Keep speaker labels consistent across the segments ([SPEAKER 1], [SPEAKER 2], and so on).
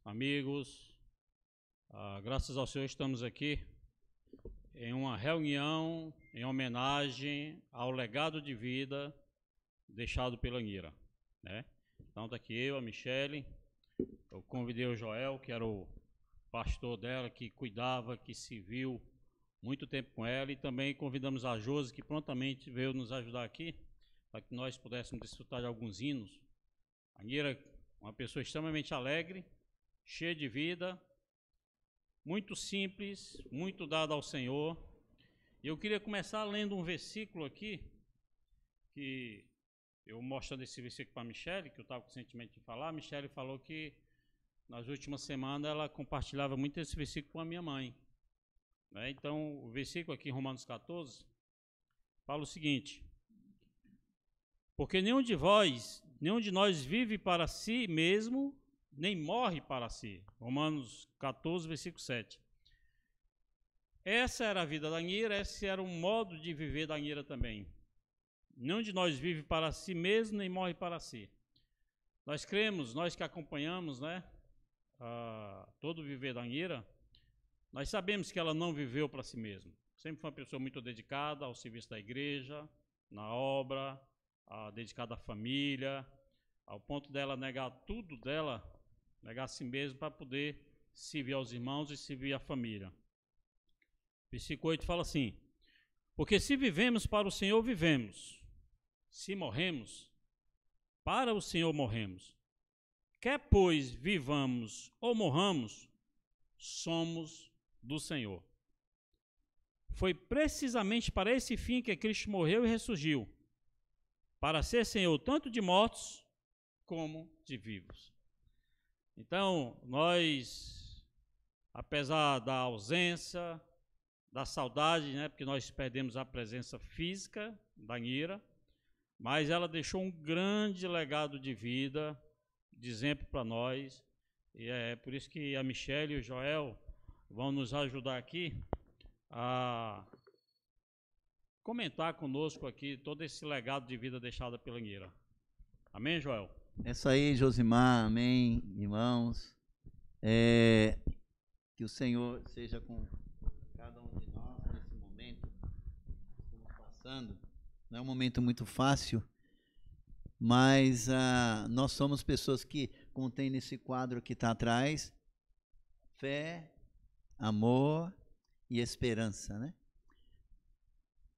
[SPEAKER 1] amigos, graças ao Senhor estamos aqui em uma reunião em homenagem ao legado de vida deixado pela Anhira, né? Então está aqui eu, a Michele, eu convidei o Joel, que era o pastor dela, que cuidava, que serviu muito tempo com ela, e também convidamos a Josi, que prontamente veio nos ajudar aqui, para que nós pudéssemos desfrutar de alguns hinos. A Anhira, uma pessoa extremamente alegre, cheia de vida, muito simples, muito dada ao Senhor. E eu queria começar lendo um versículo aqui, que eu mostrando esse versículo para a Michele, que eu estava com o sentimento de falar. A Michele falou que nas últimas semanas ela compartilhava muito esse versículo com a minha mãe, né? Então, o versículo aqui em Romanos 14 fala o seguinte: porque nenhum de nós vive para si mesmo, nem morre para si. Romanos 14, versículo 7. Essa era a vida da Anhira, esse era o modo de viver da Anhira também. Nenhum de nós vive para si mesmo, nem morre para si. Nós cremos, nós que acompanhamos, né, todo o viver da Anhira, nós sabemos que ela não viveu para si mesma. Sempre foi uma pessoa muito dedicada ao serviço da igreja, na obra, dedicada à família, ao ponto dela negar tudo dela, negar a si mesma para poder servir aos irmãos e servir à família. Versículo 8 fala assim: porque se vivemos para o Senhor, vivemos. Se morremos, para o Senhor morremos. Quer, pois, vivamos ou morramos, somos do Senhor. Foi precisamente para esse fim que Cristo morreu e ressurgiu, para ser Senhor tanto de mortos como de vivos. Então, nós, apesar da ausência, da saudade, né, porque nós perdemos a presença física da Anhira, mas ela deixou um grande legado de vida, de exemplo para nós, e é por isso que a Michele e o Joel vão nos ajudar aqui a comentar conosco aqui todo esse legado de vida deixado pela Anhira. Amém, Joel?
[SPEAKER 2] É isso aí, Josimar, amém, irmãos. Que o Senhor seja com cada um de nós nesse momento que estamos passando. Não é um momento muito fácil, mas nós somos pessoas que, como tem nesse quadro que está atrás, fé, amor e esperança, né?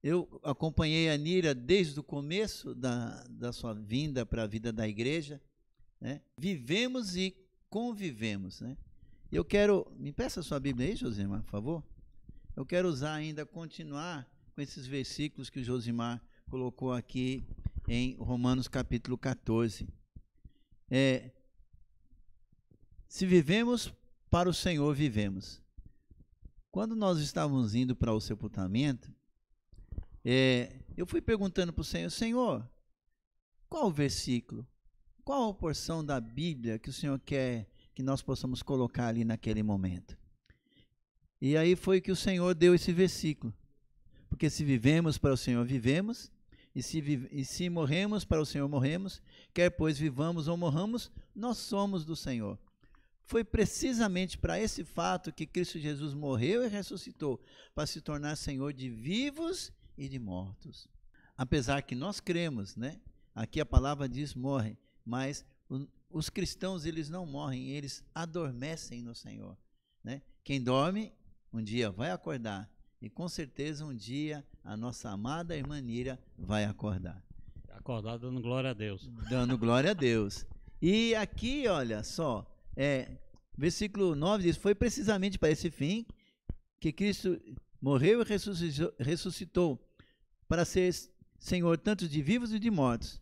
[SPEAKER 2] Eu acompanhei a Anhira desde o começo da sua vinda para a vida da igreja, né? Vivemos e convivemos, né? Eu quero, me peça a sua Bíblia aí, Josimar, por favor. Eu quero continuar com esses versículos que o Josimar colocou aqui em Romanos capítulo 14. Se vivemos, para o Senhor vivemos. Quando nós estávamos indo para o sepultamento, eu fui perguntando para o Senhor: Senhor, qual o versículo, qual a porção da Bíblia que o Senhor quer que nós possamos colocar ali naquele momento? E aí foi que o Senhor deu esse versículo: porque se vivemos, para o Senhor vivemos, e se morremos, para o Senhor morremos, quer pois vivamos ou morramos, nós somos do Senhor. Foi precisamente para esse fato que Cristo Jesus morreu e ressuscitou, para se tornar Senhor de vivos e de mortos. Apesar que nós cremos, né? Aqui a palavra diz morrem, mas os cristãos, eles não morrem, eles adormecem no Senhor, né? Quem dorme, um dia vai acordar, e com certeza um dia a nossa amada irmã Anhira vai acordar.
[SPEAKER 1] Acordar dando glória a Deus.
[SPEAKER 2] Dando glória a Deus. E aqui, olha só, versículo 9 diz: foi precisamente para esse fim que Cristo morreu e ressuscitou, para ser Senhor tanto de vivos e de mortos,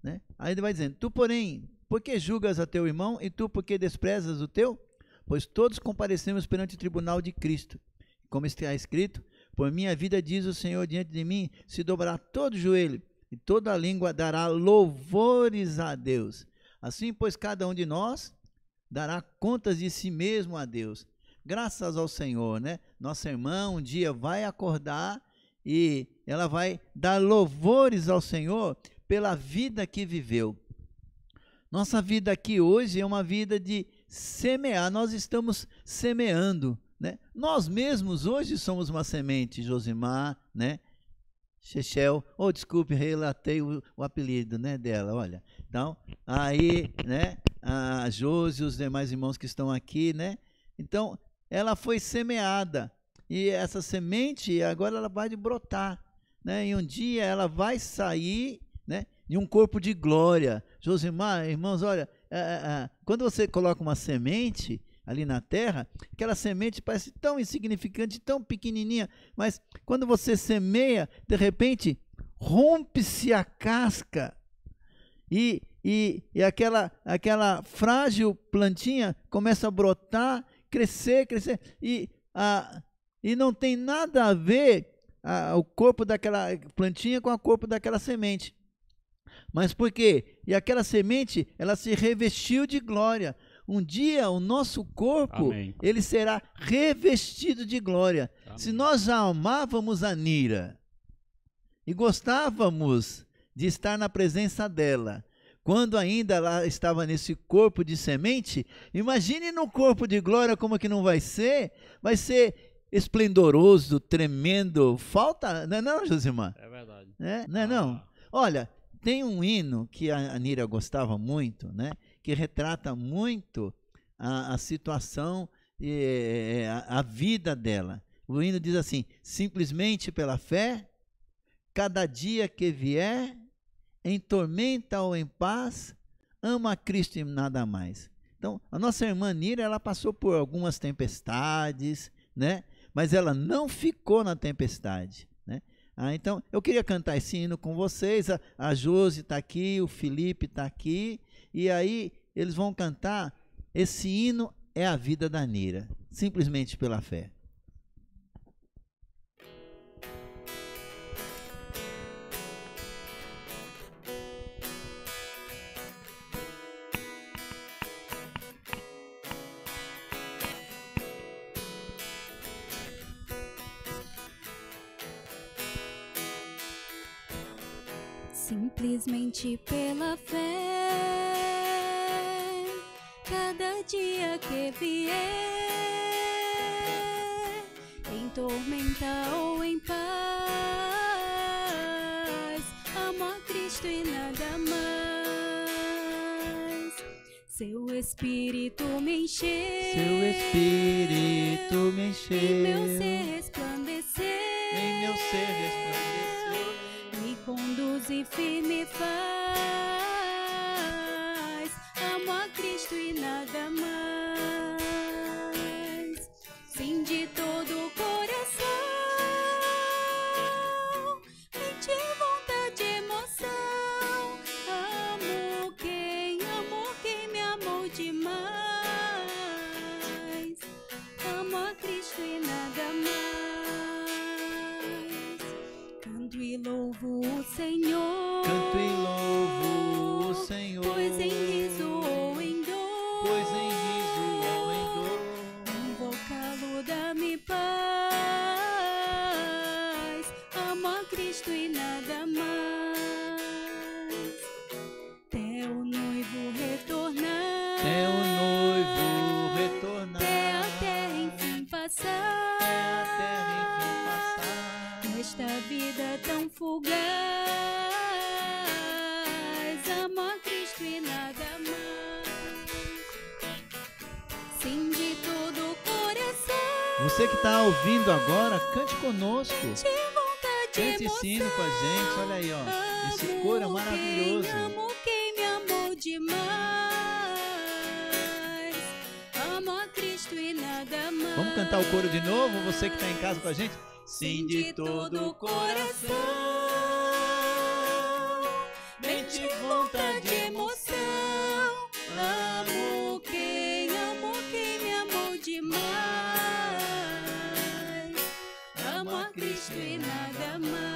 [SPEAKER 2] né? Aí ele vai dizendo: tu, porém, por que julgas a teu irmão, e tu, por que desprezas o teu? Pois todos comparecemos perante o tribunal de Cristo. Como está escrito: por minha vida, diz o Senhor, diante de mim se dobrará todo joelho, e toda língua dará louvores a Deus. Assim, pois, cada um de nós dará contas de si mesmo a Deus. Graças ao Senhor, né? Nossa irmã um dia vai acordar e ela vai dar louvores ao Senhor pela vida que viveu. Nossa vida aqui hoje é uma vida de semear, nós estamos semeando, né? Nós mesmos hoje somos uma semente, Josimar, né? Chechel, desculpe, relatei o apelido, né, dela, olha. Então, aí, né, a Josi e os demais irmãos que estão aqui, né? Então, ela foi semeada, e essa semente agora ela vai brotar, né? E um dia ela vai sair, né, de um corpo de glória. Josimar, irmãos, olha, quando você coloca uma semente ali na terra, aquela semente parece tão insignificante, tão pequenininha, mas quando você semeia, de repente, rompe-se a casca e aquela frágil plantinha começa a brotar, crescer, e não tem nada a ver o corpo daquela plantinha com o corpo daquela semente. Mas por quê? E aquela semente, ela se revestiu de glória. Um dia o nosso corpo,
[SPEAKER 1] Amém.
[SPEAKER 2] ele será revestido de glória.
[SPEAKER 1] Amém.
[SPEAKER 2] Se nós já amávamos a Nira e gostávamos de estar na presença dela, quando ainda ela estava nesse corpo de semente, imagine no corpo de glória como que não vai ser esplendoroso, tremendo. Falta, não é não, Josimar?
[SPEAKER 1] É verdade.
[SPEAKER 2] Não é não? Olha, tem um hino que a Nira gostava muito, né? Que retrata muito a situação e a vida dela. O hino diz assim: simplesmente pela fé, cada dia que vier, em tormenta ou em paz, ama a Cristo e nada mais. Então, a nossa irmã Nira, ela passou por algumas tempestades, né? Mas ela não ficou na tempestade, né? Então, eu queria cantar esse hino com vocês. A Josi está aqui, o Felipe está aqui, e aí eles vão cantar. Esse hino é a vida da Nira, simplesmente pela fé.
[SPEAKER 3] Simplesmente pela fé, cada dia que vier, em tormenta ou em paz, amo a Cristo e nada mais. Seu Espírito me encher,
[SPEAKER 2] Seu Espírito me encher,
[SPEAKER 3] em meu ser resplandecer,
[SPEAKER 2] em meu ser resplandecer,
[SPEAKER 3] conduz e firme faz, amo a Cristo e nada mais. Sim, de todo o coração, mente, vontade, emoção, amo quem me amou demais, amo a Cristo e nada mais. Canto e louvo o Senhor,
[SPEAKER 2] canto e louvo o Senhor,
[SPEAKER 3] pois em riso ou em dor,
[SPEAKER 2] pois em riso ou em dor,
[SPEAKER 3] invocá-lo dá-me paz, amo a Cristo e nada mais. Até o noivo retornar,
[SPEAKER 2] até o noivo retornar,
[SPEAKER 3] até a terra enfim passar,
[SPEAKER 2] até a terra enfim passar,
[SPEAKER 3] nesta vida tão fugaz, amo a Cristo e nada mais. Sim, de todo o coração,
[SPEAKER 2] você que está ouvindo agora, cante conosco,
[SPEAKER 3] de vontade,
[SPEAKER 2] cante esse hino com a gente. Olha aí, ó, esse coro é maravilhoso.
[SPEAKER 3] Amo quem me amou demais, amo a Cristo e nada mais.
[SPEAKER 2] Vamos cantar o coro de novo, você que está em casa com a gente? Sim, de todo o coração, mente, vontade, emoção,
[SPEAKER 3] amo quem me amou demais, amo a Cristo e nada mais.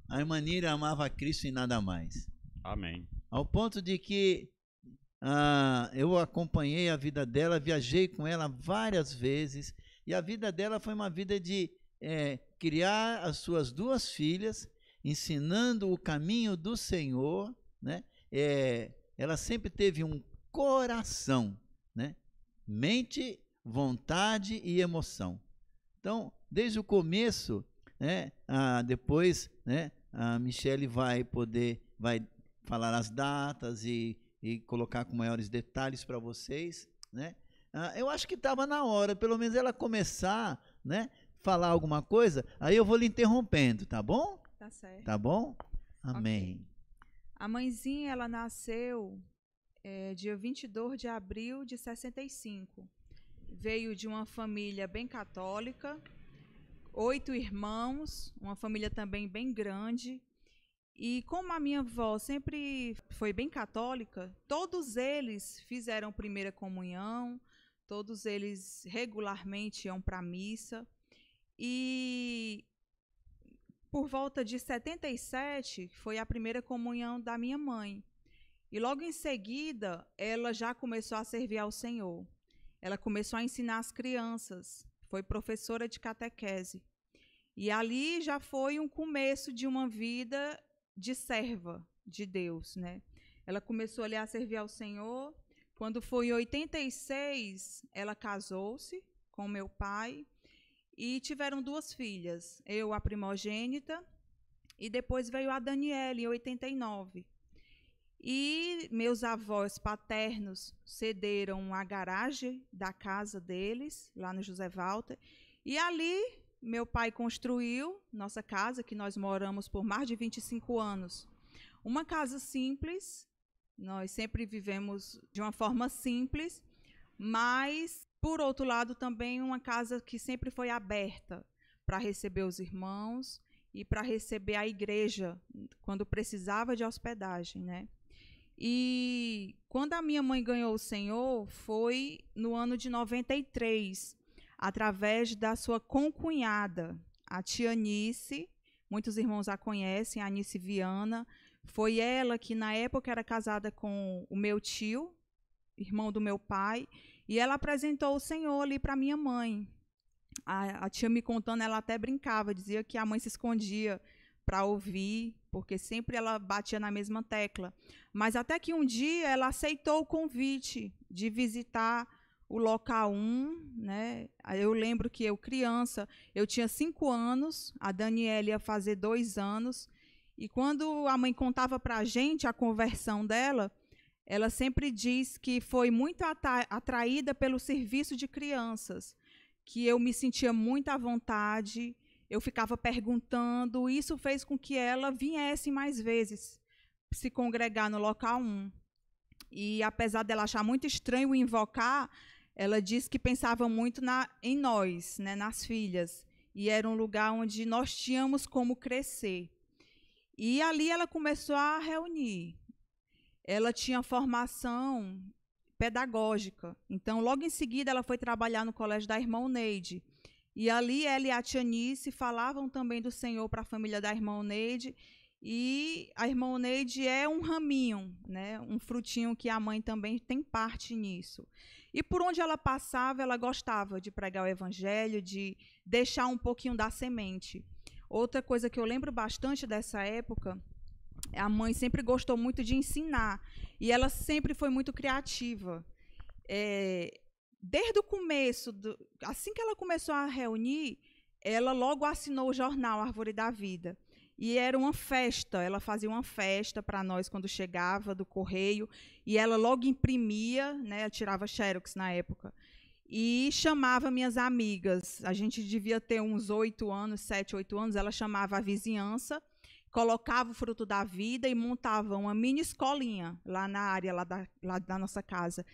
[SPEAKER 2] A irmã Nira amava a Cristo e nada mais.
[SPEAKER 1] Amém.
[SPEAKER 2] Ao ponto de que eu acompanhei a vida dela, viajei com ela várias vezes, e a vida dela foi uma vida de criar as suas duas filhas, ensinando o caminho do Senhor, né? ela sempre teve um coração, né? Mente, vontade e emoção. Então, desde o começo, né, depois, né, a Michele vai falar as datas e colocar com maiores detalhes para vocês, né? Eu acho que estava na hora, pelo menos ela começar, né, falar alguma coisa, aí eu vou lhe interrompendo, tá bom?
[SPEAKER 4] Tá certo.
[SPEAKER 2] Tá bom? Amém.
[SPEAKER 4] Okay. A mãezinha, ela nasceu dia 22 de abril de 65. Veio de uma família bem católica, 8 irmãos, uma família também bem grande. E como a minha avó sempre foi bem católica, todos eles fizeram primeira comunhão, todos eles regularmente iam para a missa. E por volta de 77 foi a primeira comunhão da minha mãe. E logo em seguida, ela já começou a servir ao Senhor. Ela começou a ensinar as crianças, foi professora de catequese. E ali já foi um começo de uma vida de serva de Deus, né? Ela começou ali a servir ao Senhor. Quando foi em 86, ela casou-se com meu pai e tiveram 2 filhas, eu, a primogênita, e depois veio a Daniela, em 89. E meus avós paternos cederam a garagem da casa deles, lá no José Walter, e ali meu pai construiu nossa casa, que nós moramos por mais de 25 anos. Uma casa simples, nós sempre vivemos de uma forma simples, mas, por outro lado, também uma casa que sempre foi aberta para receber os irmãos e para receber a igreja, quando precisava de hospedagem, né? E quando a minha mãe ganhou o Senhor, foi no ano de 93, através da sua concunhada, a tia Anice, muitos irmãos a conhecem, a Anice Viana. Foi ela que, na época, era casada com o meu tio, irmão do meu pai, e ela apresentou o Senhor ali para minha mãe. A tia me contando, ela até brincava, dizia que a mãe se escondia para ouvir, porque sempre ela batia na mesma tecla. Mas até que um dia ela aceitou o convite de visitar o local 1, né? Eu lembro que eu, criança, eu tinha 5 anos, a Daniela ia fazer 2 anos, e quando a mãe contava para a gente a conversão dela, ela sempre diz que foi muito atraída pelo serviço de crianças, que eu me sentia muito à vontade, eu ficava perguntando, e isso fez com que ela viesse mais vezes se congregar no local 1. E apesar dela achar muito estranho o invocar, ela disse que pensava muito em nós, né, nas filhas, e era um lugar onde nós tínhamos como crescer. E ali ela começou a reunir. Ela tinha formação pedagógica, então logo em seguida ela foi trabalhar no colégio da irmã Neide. E ali ela e a tia Nice falavam também do Senhor para a família da irmã Neide. E a irmã Neide é um raminho, né, um frutinho que a mãe também tem parte nisso. E por onde ela passava, ela gostava de pregar o evangelho, de deixar um pouquinho da semente. Outra coisa que eu lembro bastante dessa época, a mãe sempre gostou muito de ensinar, e ela sempre foi muito criativa. Desde o começo, assim que ela começou a reunir, ela logo assinou o jornal Árvore da Vida. E era uma festa, ela fazia uma festa para nós quando chegava do correio, e ela logo imprimia, né, ela tirava xerox na época, e chamava minhas amigas. A gente devia ter uns 8 anos, 7, 8 anos, ela chamava a vizinhança, colocava o Fruto da Vida e montava uma mini escolinha lá na área lá da nossa casa.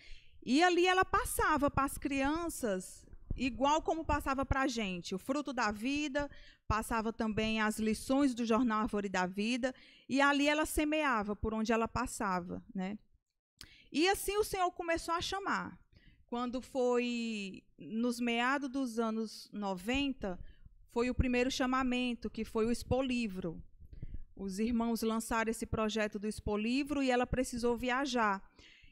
[SPEAKER 4] E ali ela passava para as crianças, igual como passava para a gente, o Fruto da Vida, passava também as lições do jornal Árvore da Vida, e ali ela semeava por onde ela passava, né? E assim o Senhor começou a chamar. Quando foi nos meados dos anos 90, foi o primeiro chamamento, que foi o Expolivro. Os irmãos lançaram esse projeto do Expolivro e ela precisou viajar.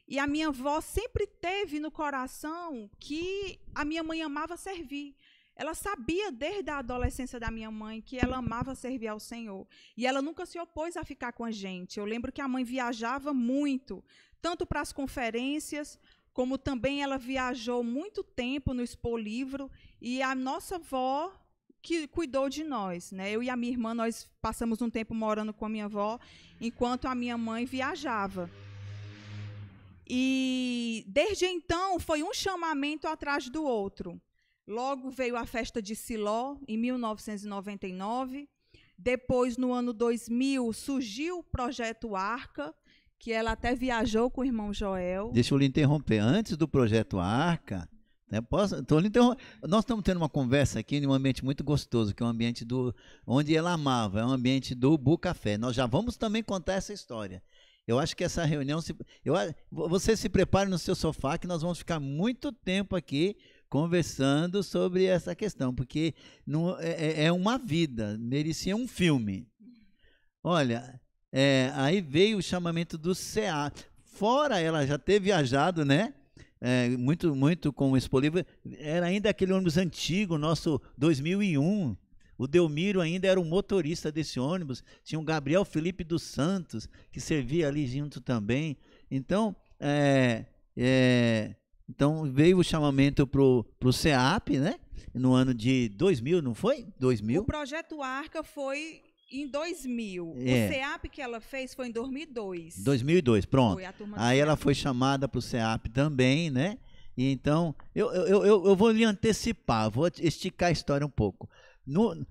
[SPEAKER 4] E a minha avó sempre teve no coração que a minha mãe amava servir. Ela sabia desde a adolescência da minha mãe que ela amava servir ao Senhor. E ela nunca se opôs a ficar com a gente. Eu lembro que a mãe viajava muito, tanto para as conferências, como também ela viajou muito tempo no Expo Livro, e a nossa avó que cuidou de nós, né? Eu e a minha irmã, nós passamos um tempo morando com a minha avó, enquanto a minha mãe viajava. E desde então foi um chamamento atrás do outro. Logo veio a festa de Siló, em 1999. Depois, no ano 2000, surgiu o Projeto Arca, que ela até viajou com o irmão Joel.
[SPEAKER 2] Deixa eu lhe interromper. Antes do Projeto Arca, né, nós estamos tendo uma conversa aqui em um ambiente muito gostoso, que é um ambiente onde ela amava, é um ambiente do Bucafé. Nós já vamos também contar essa história. Eu acho que essa reunião, você se prepare no seu sofá, que nós vamos ficar muito tempo aqui conversando sobre essa questão, porque não, é uma vida, merecia um filme. Olha, aí veio o chamamento do CA. Fora ela já ter viajado, né? Muito com o Expo Livre, era ainda aquele ônibus antigo, nosso 2001. O Delmiro ainda era o motorista desse ônibus. Tinha o Gabriel Felipe dos Santos, que servia ali junto também. Então, então veio o chamamento para o CEAP, né? No ano de 2000, não foi? 2000?
[SPEAKER 4] O Projeto Arca foi em 2000. O CEAP que ela fez foi em 2002.
[SPEAKER 2] 2002, pronto.
[SPEAKER 4] Foi a turma do
[SPEAKER 2] Aí
[SPEAKER 4] CEAP.
[SPEAKER 2] ela foi chamada para o CEAP também, né? E então, eu vou lhe antecipar, vou esticar a história um pouco.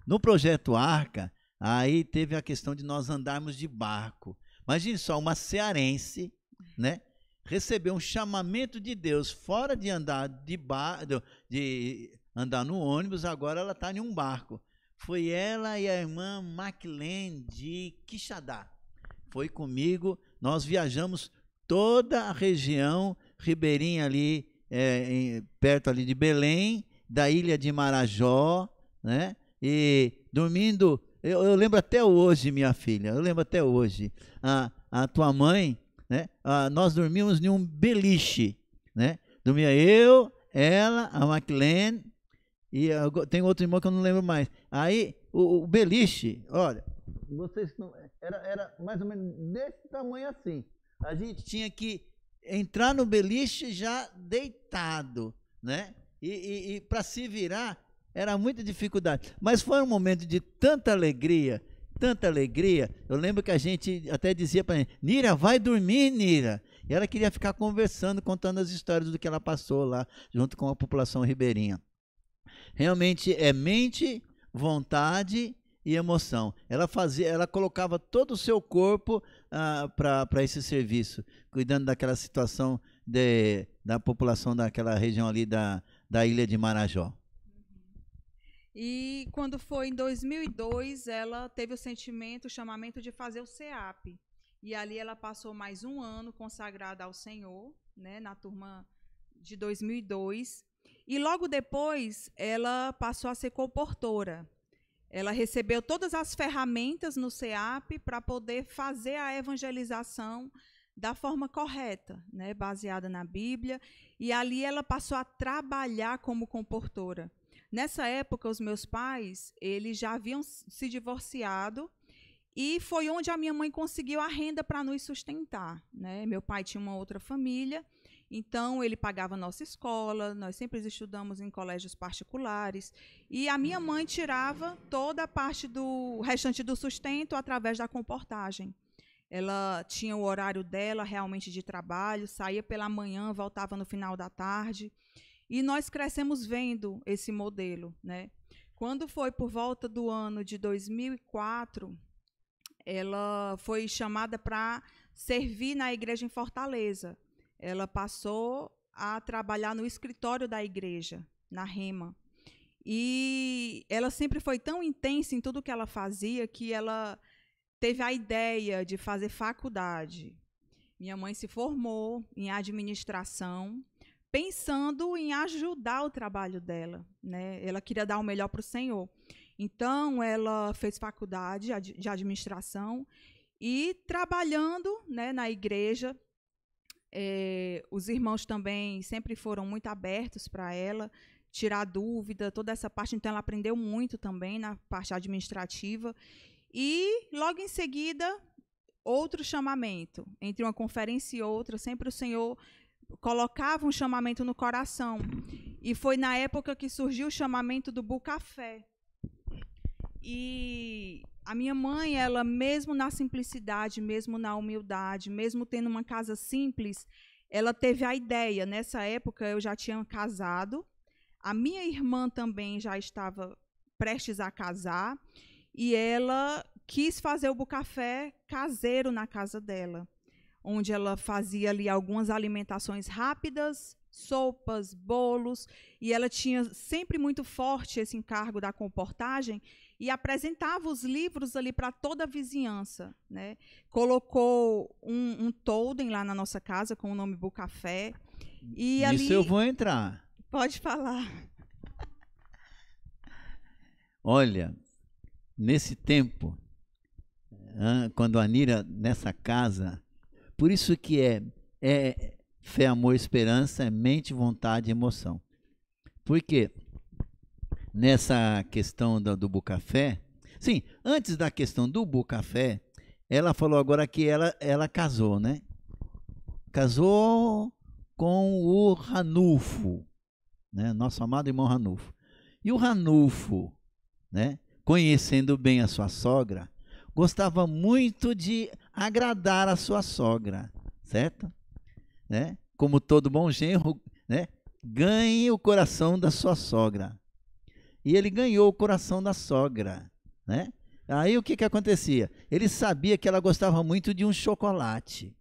[SPEAKER 2] No Projeto Arca, aí teve a questão de nós andarmos de barco. Imagine só, uma cearense, né? Recebeu um chamamento de Deus, fora de andar de andar no ônibus, agora ela está em um barco. Foi ela e a irmã Maclen de Quixadá. Foi comigo, nós viajamos toda a região ribeirinha ali, perto ali de Belém, da ilha de Marajó, né? E dormindo, eu lembro até hoje, minha filha, eu lembro até hoje, a tua mãe, né? Nós dormimos em um beliche, né? Dormia eu, ela, a Maclen, e tem outro irmão que eu não lembro mais. Aí, o beliche, olha, vocês não, era mais ou menos desse tamanho assim. A gente tinha que entrar no beliche já deitado, né? E para se virar, era muita dificuldade. Mas foi um momento de tanta alegria, tanta alegria. Eu lembro que a gente até dizia para ela, Nira, vai dormir, Nira. E ela queria ficar conversando, contando as histórias do que ela passou lá, junto com a população ribeirinha. Realmente é mente, vontade e emoção. Ela colocava todo o seu corpo para esse serviço, cuidando daquela situação da população daquela região ali da ilha de Marajó.
[SPEAKER 4] E quando foi em 2002, ela teve o chamamento de fazer o CEAP. E ali ela passou mais um ano consagrada ao Senhor, né, na turma de 2002. E logo depois, ela passou a ser comportora. Ela recebeu todas as ferramentas no CEAP para poder fazer a evangelização da forma correta, né, baseada na Bíblia. E ali ela passou a trabalhar como comportora. Nessa época, os meus pais, eles já haviam se divorciado e foi onde a minha mãe conseguiu a renda para nos sustentar, né? Meu pai tinha uma outra família, então ele pagava a nossa escola, nós sempre estudamos em colégios particulares e a minha mãe tirava toda a parte do restante do sustento através da comportagem. Ela tinha o horário dela realmente de trabalho, saía pela manhã, voltava no final da tarde. E nós crescemos vendo esse modelo, né? Quando foi por volta do ano de 2004, ela foi chamada para servir na igreja em Fortaleza. Ela passou a trabalhar no escritório da igreja, na Rema. E ela sempre foi tão intensa em tudo que ela fazia que ela teve a ideia de fazer faculdade. Minha mãe se formou em administração, pensando em ajudar o trabalho dela, né? Ela queria dar o melhor para o Senhor. Então, ela fez faculdade de administração e trabalhando, né, na igreja. Os irmãos também sempre foram muito abertos para ela, tirar dúvida, toda essa parte. Então, ela aprendeu muito também na parte administrativa. E, logo em seguida, outro chamamento. Entre uma conferência e outra, sempre o Senhor colocava um chamamento no coração. E foi na época que surgiu o chamamento do Bucafé. E a minha mãe, ela mesmo na simplicidade, mesmo na humildade, mesmo tendo uma casa simples, ela teve a ideia. Nessa época eu já tinha casado, a minha irmã também já estava prestes a casar, e ela quis fazer o Bucafé caseiro na casa dela, onde ela fazia ali algumas alimentações rápidas, sopas, bolos, e ela tinha sempre muito forte esse encargo da comportagem e apresentava os livros ali para toda a vizinhança, né? Colocou um totem lá na nossa casa com o nome Bucafé. E
[SPEAKER 2] Nisso
[SPEAKER 4] ali...
[SPEAKER 2] eu vou entrar.
[SPEAKER 4] Pode falar.
[SPEAKER 2] Olha, nesse tempo, quando a Nira, nessa casa, por isso que é fé, amor, esperança, é mente, vontade e emoção. Por quê? Nessa questão do Bucafé, sim, antes da questão do Bucafé, ela falou agora que ela casou, né? Casou com o Ranulfo, né? Nosso amado irmão Ranulfo. E o Ranulfo, né? Conhecendo bem a sua sogra, gostava muito de agradar a sua sogra, certo? Né? Como todo bom genro, né? Ganhe o coração da sua sogra. E ele ganhou o coração da sogra, né? Aí o que acontecia? Ele sabia que ela gostava muito de um chocolate,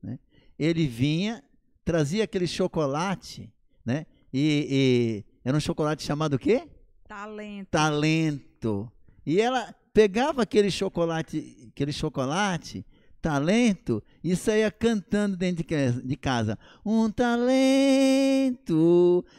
[SPEAKER 2] né? Ele vinha, trazia aquele chocolate, né? E era um chocolate chamado o quê?
[SPEAKER 4] Talento.
[SPEAKER 2] Talento. E ela pegava aquele chocolate, talento, e saía cantando dentro de casa. Um talento.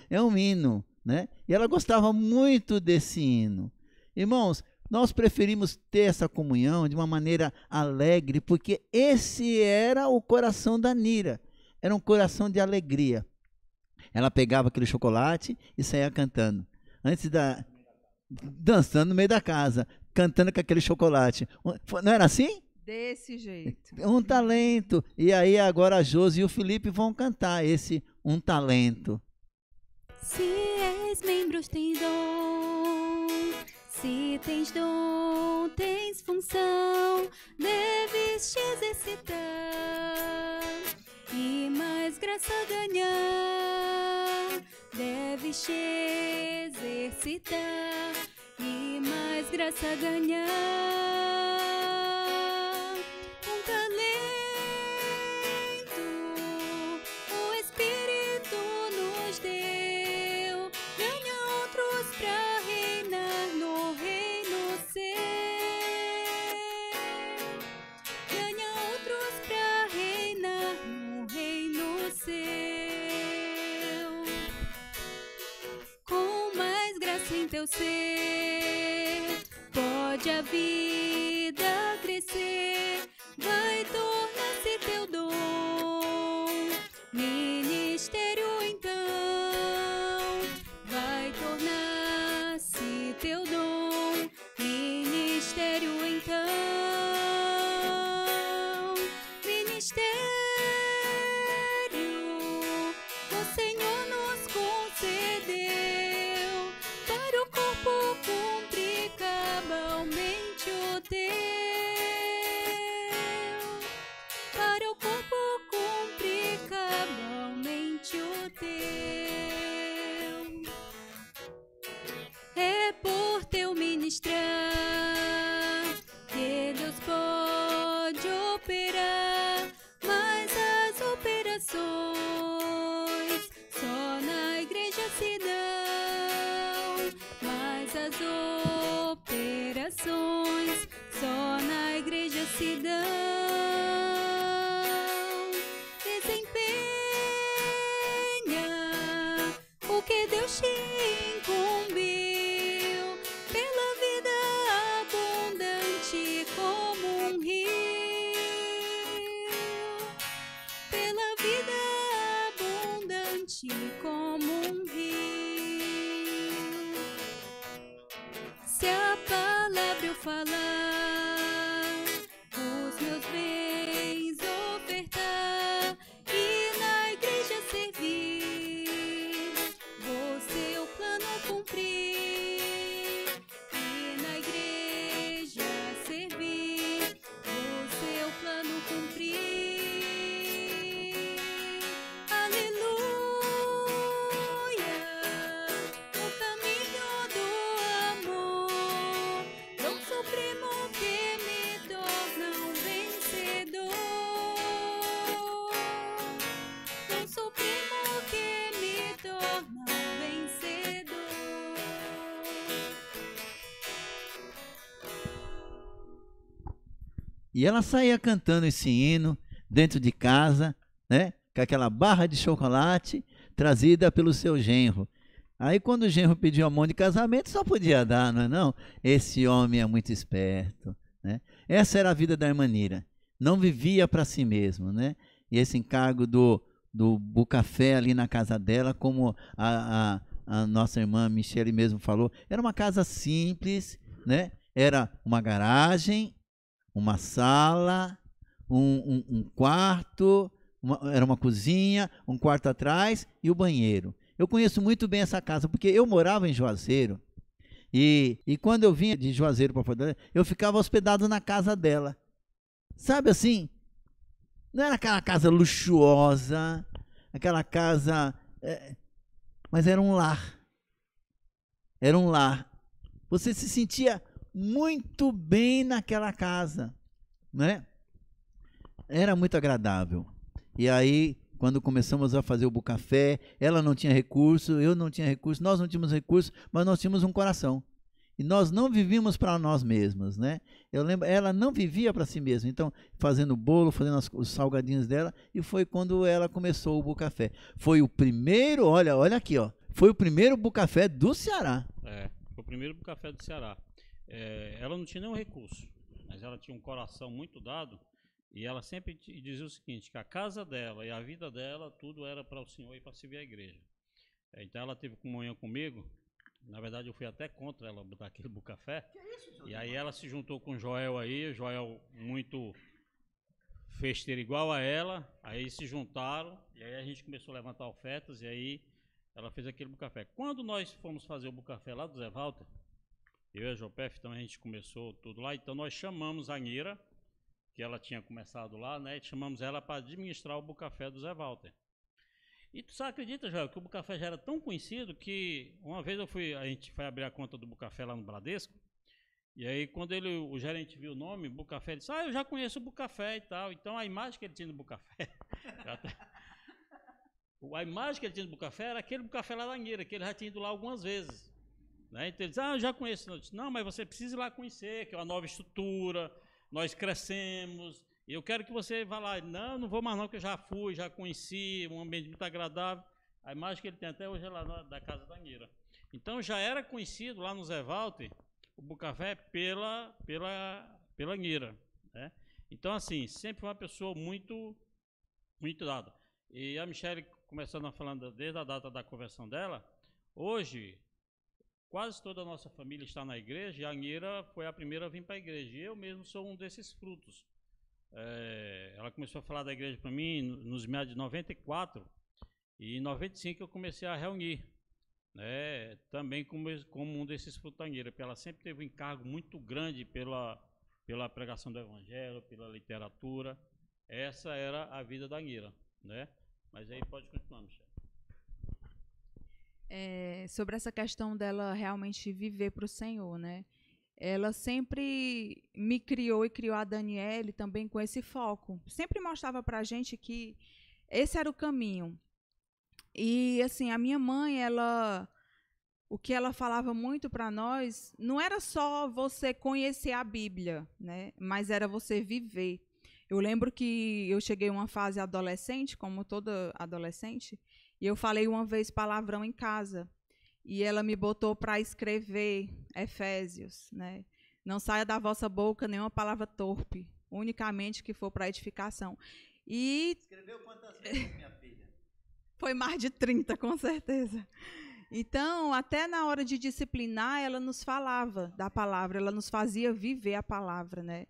[SPEAKER 2] É um hino, né? E ela gostava muito desse hino. Irmãos, nós preferimos ter essa comunhão de uma maneira alegre, porque esse era o coração da Nira. Era um coração de alegria. Ela pegava aquele chocolate e saía cantando. Dançando no meio da casa, cantando com aquele chocolate. Não era assim?
[SPEAKER 4] Desse jeito.
[SPEAKER 2] Um talento. E aí agora a Josi e o Felipe vão cantar esse Um Talento.
[SPEAKER 3] Se és membros, tens dom. Se tens dom, tens função. Deves te exercitar e mais graça ganhar. Deves te exercitar e mais graça ganhar. Um talento o Espírito nos deu. Ganha outros pra reinar no reino seu. Ganha outros pra reinar no reino seu. Com mais graça em teu ser, pode a vida crescer. Vai tornar-se teu dom ministério, então. Vai tornar-se teu dom ministério, então. Ministério o Senhor nos concedeu para o corpo cumprir cabalmente o teu. Para o corpo cumprir cabalmente o teu. É por teu ministrar que Deus pode operar, mas as operações só na igreja se dão. Mas as operações só na igreja se dão. Desempenha o que Deus te incumbiu, pela vida abundante como um rio. Pela vida abundante como um rio. Se a palavra eu falar, os meus bens
[SPEAKER 2] E ela saía cantando esse hino dentro de casa, né? Com aquela barra de chocolate trazida pelo seu genro. Aí quando o genro pediu a mão de casamento, só podia dar, não é não? Esse homem é muito esperto, né? Essa era a vida da irmã Nira. Não vivia para si mesmo, né? E esse encargo do bucafé ali na casa dela, como a nossa irmã Michele mesmo falou, era uma casa simples, né? Era uma garagem, uma sala, um quarto, era uma cozinha, um quarto atrás e o banheiro. Eu conheço muito bem essa casa, porque eu morava em Juazeiro, e quando eu vinha de Juazeiro para Fortaleza, eu ficava hospedado na casa dela. Sabe assim? Não era aquela casa luxuosa, aquela casa... mas era um lar. Era um lar. Você se sentia muito bem naquela casa, né? Era muito agradável. E aí, quando começamos a fazer o bucafé, ela não tinha recurso, eu não tinha recurso, nós não tínhamos recurso, mas nós tínhamos um coração. E nós não vivíamos para nós mesmos, né? Eu lembro, ela não vivia para si mesma. Então, fazendo bolo, fazendo os salgadinhos dela, e foi quando ela começou o bucafé. Foi o primeiro, olha aqui, ó. Foi o primeiro bucafé do Ceará.
[SPEAKER 1] Foi o primeiro bucafé do Ceará. Ela não tinha nenhum recurso, mas ela tinha um coração muito dado, e ela sempre dizia o seguinte, que a casa dela e a vida dela, tudo era para o Senhor e para servir a igreja. Então ela teve comunhão comigo. Na verdade, eu fui até contra ela botar aquele bucafé. E aí ela se juntou com o Joel aí, o Joel muito festeiro igual a ela. Aí se juntaram, e aí a gente começou a levantar ofertas, e aí ela fez aquele bucafé. Quando nós fomos fazer o bucafé lá do Zé Walter, eu e a Jopef, então a gente começou tudo lá, então nós chamamos a Nira, que ela tinha começado lá, né? E chamamos ela para administrar o bucafé do Zé Walter. E tu só acredita, Joel, que o bucafé já era tão conhecido que uma vez a gente foi abrir a conta do bucafé lá no Bradesco, e aí quando o gerente viu o nome, bucafé, ele disse, eu já conheço o bucafé e tal. Então a imagem que ele tinha do bucafé, a imagem que ele tinha do bucafé era aquele bucafé lá da Nira, que ele já tinha ido lá algumas vezes. Né? Então ele disse, eu já conheço. Eu disse, não, mas você precisa ir lá conhecer, que é uma nova estrutura, nós crescemos, e eu quero que você vá lá. Não vou mais não, que eu já fui, já conheci, um ambiente muito agradável. A imagem que ele tem até hoje é lá da casa da Nira. Então já era conhecido lá no Zé Walter o bucafé pela Nira. Né? Então assim, sempre foi uma pessoa muito, muito dada. E a Michele, começando a falar desde a data da conversão dela, hoje quase toda a nossa família está na igreja, e a Nira foi a primeira a vir para a igreja. E eu mesmo sou um desses frutos. Ela começou a falar da igreja para mim nos meados de 94, e em 95 eu comecei a reunir, né, também como um desses frutos da Nira, porque ela sempre teve um encargo muito grande pela pregação do evangelho, pela literatura. Essa era a vida da Nira, né? Mas aí pode continuar, Michele.
[SPEAKER 4] Sobre essa questão dela realmente viver para o Senhor, né? Ela sempre me criou e criou a Daniele também com esse foco. Sempre mostrava para a gente que esse era o caminho. E, assim, a minha mãe, o que ela falava muito para nós, não era só você conhecer a Bíblia, né? Mas era você viver. Eu lembro que eu cheguei a uma fase adolescente, como toda adolescente, e eu falei uma vez palavrão em casa. E ela me botou para escrever Efésios, né? Não saia da vossa boca nenhuma palavra torpe, unicamente que for para edificação. E
[SPEAKER 2] escreveu quantas vezes, minha filha?
[SPEAKER 4] Foi mais de 30, com certeza. Então, até na hora de disciplinar, ela nos falava da palavra, ela nos fazia viver a palavra, né?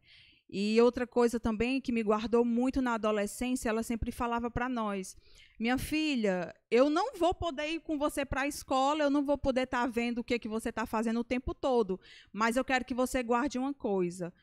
[SPEAKER 4] E outra coisa também que me guardou muito na adolescência, ela sempre falava para nós, minha filha, eu não vou poder ir com você para a escola, eu não vou poder estar vendo o que você está fazendo o tempo todo, mas eu quero que você guarde uma coisa,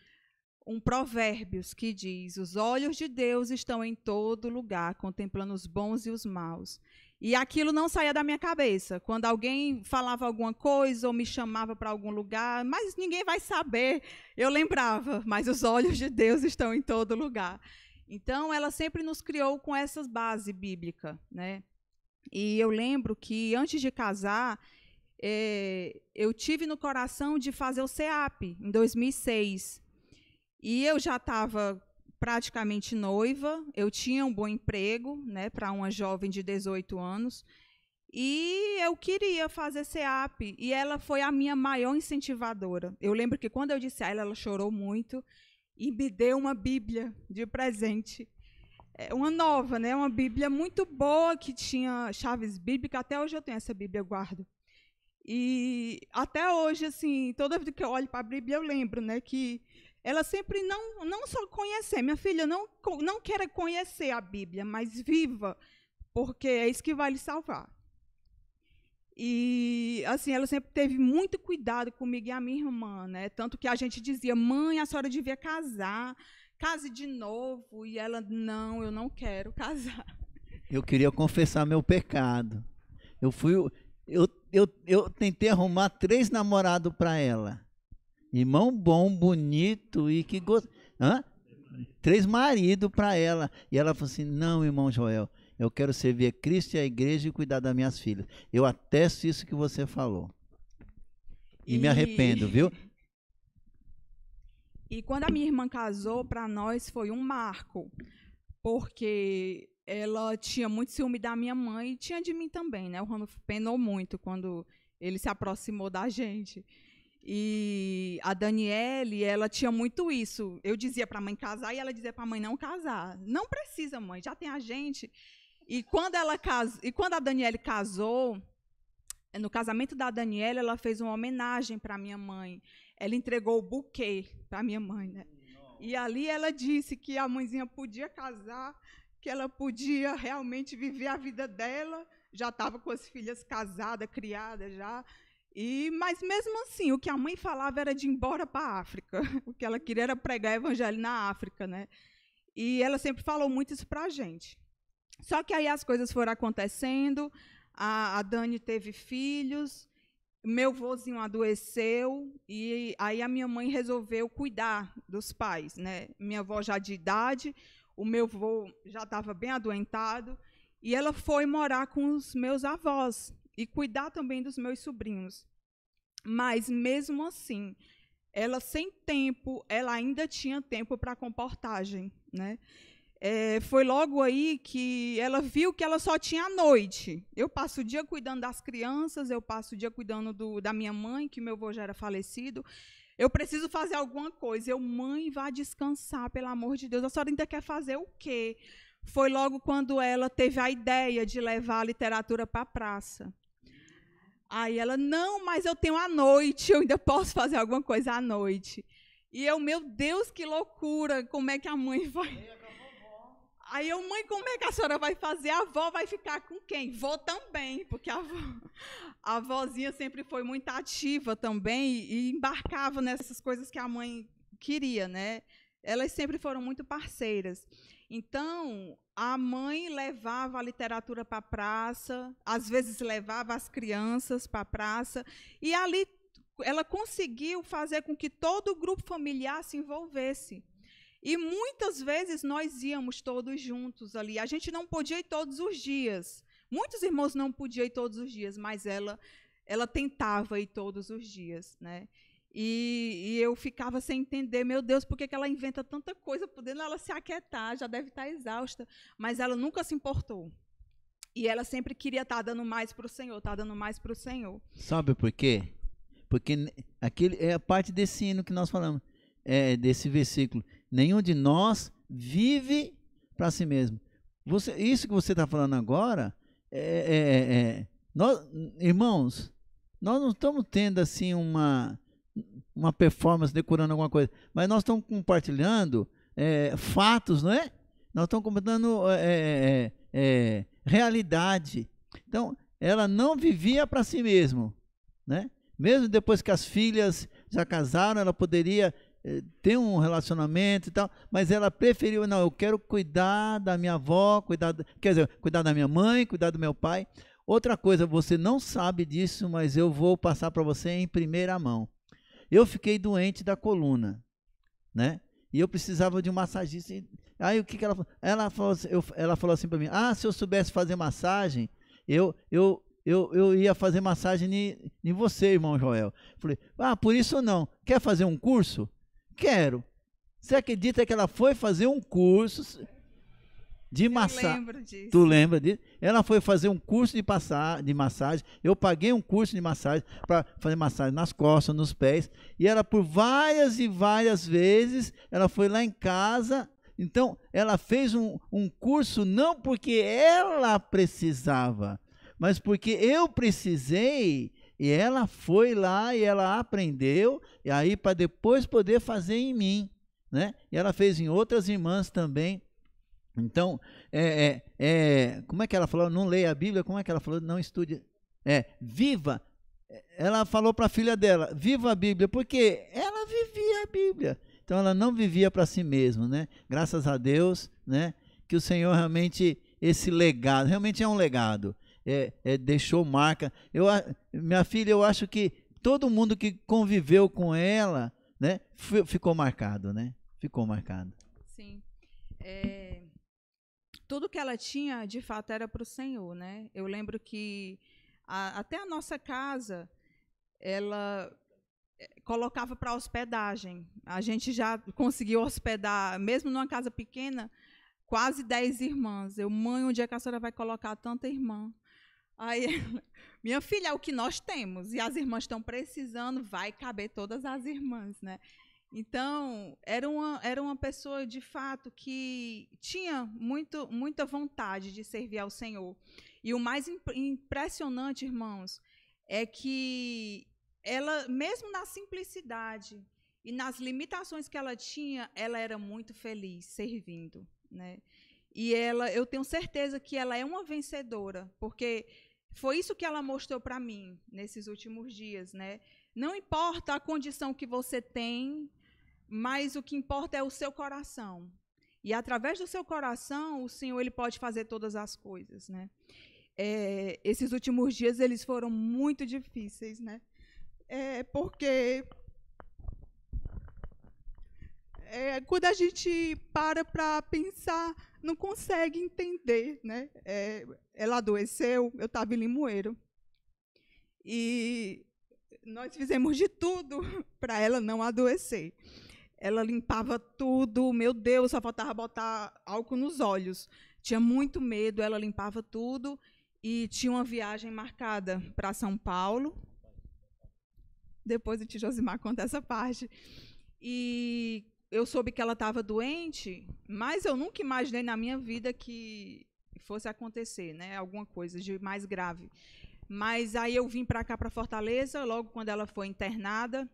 [SPEAKER 4] um Provérbios que diz, os olhos de Deus estão em todo lugar, contemplando os bons e os maus. E aquilo não saía da minha cabeça. Quando alguém falava alguma coisa ou me chamava para algum lugar, mas ninguém vai saber, eu lembrava, mas os olhos de Deus estão em todo lugar. Então, ela sempre nos criou com essas bases bíblicas, né? E eu lembro que, antes de casar, eu tive no coração de fazer o CEAP, em 2006. E eu já estava praticamente noiva, eu tinha um bom emprego, né, para uma jovem de 18 anos, e eu queria fazer SEAP, e ela foi a minha maior incentivadora. Eu lembro que quando eu disse a ela, ela chorou muito e me deu uma Bíblia de presente. Uma nova, né, uma Bíblia muito boa, que tinha chaves bíblicas. Até hoje eu tenho essa Bíblia, eu guardo. E até hoje, assim, toda vez que eu olho para a Bíblia, eu lembro, né, que ela sempre não só conhecer, minha filha, não quer conhecer a Bíblia, mas viva, porque é isso que vai lhe salvar. E, assim, ela sempre teve muito cuidado comigo e a minha irmã, né? Tanto que a gente dizia, mãe, a senhora devia casar, case de novo. E ela, não, eu não quero casar.
[SPEAKER 2] Eu queria confessar meu pecado. Eu tentei arrumar 3 namorados para ela. Irmão bom, bonito e que gosta. 3 maridos para ela. E ela falou assim, não, irmão Joel, eu quero servir a Cristo e a igreja e cuidar das minhas filhas. Eu atesto isso que você falou. E me arrependo, viu?
[SPEAKER 4] E quando a minha irmã casou, para nós foi um marco, porque ela tinha muito ciúme da minha mãe e tinha de mim também, né? O Ranulfo penou muito quando ele se aproximou da gente. E a Daniele, ela tinha muito isso. Eu dizia para a mãe casar e ela dizia para a mãe não casar. Não precisa, mãe, já tem a gente. E quando a Daniele casou, no casamento da Daniele, ela fez uma homenagem para a minha mãe. Ela entregou o buquê para a minha mãe, né? E ali ela disse que a mãezinha podia casar, que ela podia realmente viver a vida dela. Já estava com as filhas casadas, criadas já. Mas mesmo assim, o que a mãe falava era de ir embora para a África. O que ela queria era pregar evangelho na África, né? E ela sempre falou muito isso para a gente. Só que aí as coisas foram acontecendo, a Dani teve filhos, meu vozinho adoeceu, e aí a minha mãe resolveu cuidar dos pais, né? Minha avó já de idade, o meu vô já estava bem adoentado, e ela foi morar com os meus avós, e cuidar também dos meus sobrinhos. Mas, mesmo assim, ela sem tempo, ela ainda tinha tempo para comportagem, né? Foi logo aí que ela viu que ela só tinha a noite. Eu passo o dia cuidando das crianças, eu passo o dia cuidando da minha mãe, que meu avô já era falecido. Eu preciso fazer alguma coisa. Mãe, vá descansar, pelo amor de Deus. A senhora ainda quer fazer o quê? Foi logo quando ela teve a ideia de levar a literatura para a praça. Aí ela, não, mas eu tenho a noite, eu ainda posso fazer alguma coisa à noite. E eu, meu Deus, que loucura, como é que a mãe vai... Aí eu, mãe, como é que a senhora vai fazer? A avó vai ficar com quem? Vó também, porque a avózinha sempre foi muito ativa também e embarcava nessas coisas que a mãe queria, né? Elas sempre foram muito parceiras. Então, a mãe levava a literatura para a praça, às vezes levava as crianças para a praça, e ali ela conseguiu fazer com que todo o grupo familiar se envolvesse. E muitas vezes nós íamos todos juntos ali. A gente não podia ir todos os dias. Muitos irmãos não podiam ir todos os dias, mas ela tentava ir todos os dias, né? E eu ficava sem entender, meu Deus, por que ela inventa tanta coisa, podendo ela se aquietar, já deve estar exausta. Mas ela nunca se importou. E ela sempre queria estar dando mais para o Senhor, estar dando mais para o Senhor.
[SPEAKER 2] Sabe por quê? Porque é a parte desse hino que nós falamos, desse versículo. Nenhum de nós vive para si mesmo. Isso que você está falando agora, nós, irmãos, nós não estamos tendo assim uma performance decorando alguma coisa, mas nós estamos compartilhando fatos, não é? Nós estamos compartilhando realidade. Então, ela não vivia para si mesma, né? Mesmo depois que as filhas já casaram, ela poderia ter um relacionamento e tal, mas ela preferiu, não, eu quero cuidar da minha avó, cuidar da minha mãe, cuidar do meu pai. Outra coisa, você não sabe disso, mas eu vou passar para você em primeira mão. Eu fiquei doente da coluna, né? E eu precisava de um massagista. Aí o que ela falou? Ela falou assim para mim, se eu soubesse fazer massagem, eu ia fazer massagem em você, irmão Joel. Falei, por isso não. Quer fazer um curso? Quero. Você acredita que ela foi fazer um curso de massagem?
[SPEAKER 4] Eu lembro disso.
[SPEAKER 2] Tu lembra disso? Ela foi fazer um curso de massagem. Eu paguei um curso de massagem para fazer massagem nas costas, nos pés. E ela, por várias e várias vezes, ela foi lá em casa. Então, ela fez um curso não porque ela precisava, mas porque eu precisei. E ela foi lá e ela aprendeu. E aí, para depois poder fazer em mim, né? E ela fez em outras irmãs também. Então, como é que ela falou? Não leia a Bíblia, como é que ela falou? Não estude. Viva. Ela falou para a filha dela, viva a Bíblia, porque ela vivia a Bíblia. Então, ela não vivia para si mesma, né? Graças a Deus, né? Que o Senhor realmente, esse legado, realmente é um legado. Deixou marca. Minha filha, eu acho que todo mundo que conviveu com ela, né? Ficou marcado, né? Ficou marcado.
[SPEAKER 4] Sim. Tudo que ela tinha, de fato, era para o Senhor, né? Eu lembro que até a nossa casa, ela colocava para hospedagem. A gente já conseguiu hospedar, mesmo numa casa pequena, quase 10 irmãs. Mãe, onde é que a senhora vai colocar tanta irmã? Aí, minha filha, é o que nós temos. E as irmãs estão precisando, vai caber todas as irmãs, né? Então, era uma pessoa, de fato, que tinha muita vontade de servir ao Senhor. E o mais impressionante, irmãos, é que ela, mesmo na simplicidade e nas limitações que ela tinha, ela era muito feliz servindo, né? E eu tenho certeza que ela é uma vencedora, porque foi isso que ela mostrou para mim nesses últimos dias, né? Não importa a condição que você tem, mas o que importa é o seu coração. E através do seu coração, o Senhor, ele pode fazer todas as coisas, né? Esses últimos dias, eles foram muito difíceis, né? Porque quando a gente para pensar, não consegue entender, né? Ela adoeceu, eu estava em Limoeiro. E nós fizemos de tudo para ela não adoecer. Ela limpava tudo, meu Deus, só faltava botar álcool nos olhos. Tinha muito medo, ela limpava tudo e tinha uma viagem marcada para São Paulo. Depois o tio Josimar conta essa parte. E eu soube que ela estava doente, mas eu nunca imaginei na minha vida que fosse acontecer, né? Alguma coisa de mais grave. Mas aí eu vim para cá, para Fortaleza, logo quando ela foi internada.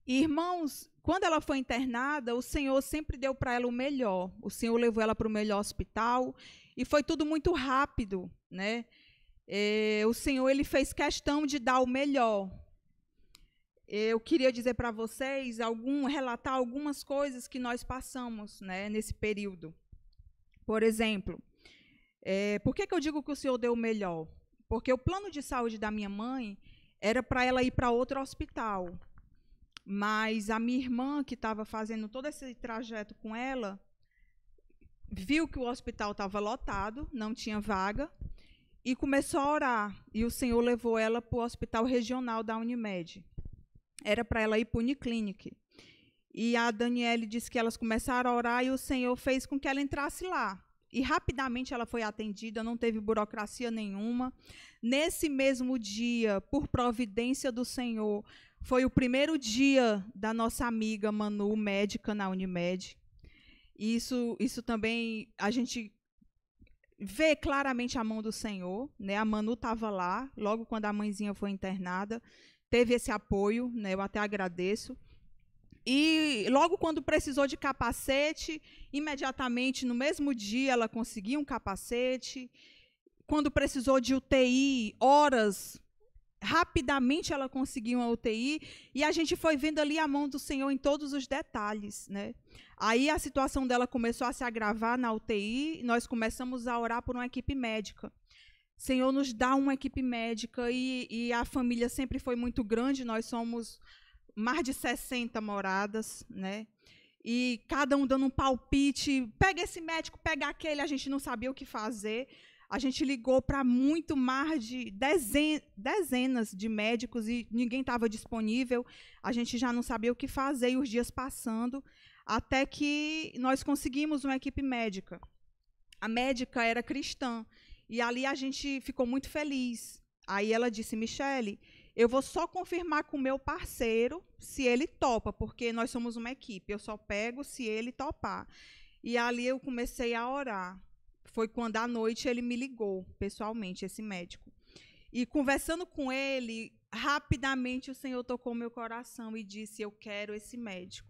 [SPEAKER 4] E, irmãos, quando ela foi internada, o Senhor sempre deu para ela o melhor. O Senhor levou ela para o melhor hospital e foi tudo muito rápido, né? O Senhor, ele fez questão de dar o melhor. Eu queria dizer para vocês, relatar algumas coisas que nós passamos, né, nesse período. Por exemplo, por que eu digo que o Senhor deu o melhor? Porque o plano de saúde da minha mãe era para ela ir para outro hospital. Mas a minha irmã, que estava fazendo todo esse trajeto com ela, viu que o hospital estava lotado, não tinha vaga, e começou a orar. E o Senhor levou ela para o hospital regional da Unimed. Era para ela ir para o Uniclinic. E a Daniele disse que elas começaram a orar e o Senhor fez com que ela entrasse lá. E rapidamente ela foi atendida, não teve burocracia nenhuma. Nesse mesmo dia, por providência do Senhor, foi o primeiro dia da nossa amiga Manu, médica na Unimed. Isso também a gente vê claramente a mão do Senhor, né? A Manu estava lá, logo quando a mãezinha foi internada, teve esse apoio, né? Eu até agradeço. E logo quando precisou de capacete, imediatamente, no mesmo dia, ela conseguiu um capacete. Quando precisou de UTI, horas, rapidamente ela conseguiu uma UTI. E a gente foi vendo ali a mão do Senhor em todos os detalhes, né? Aí a situação dela começou a se agravar na UTI, e nós começamos a orar por uma equipe médica. Senhor, nos dá uma equipe médica, e a família sempre foi muito grande, nós somos mais de 60 moradas, né? E cada um dando um palpite, pega esse médico, pega aquele, a gente não sabia o que fazer. A gente ligou para muito mais de dezenas de médicos e ninguém estava disponível. A gente já não sabia o que fazer, e os dias passando. até que nós conseguimos uma equipe médica. A médica era cristã, e ali a gente ficou muito feliz. Aí ela disse, Michele, eu vou só confirmar com o meu parceiro se ele topa, porque nós somos uma equipe, eu só pego se ele topar. E ali eu comecei a orar. Foi quando à noite ele me ligou, pessoalmente, esse médico. E conversando com ele, rapidamente o Senhor tocou meu coração e disse, eu quero esse médico.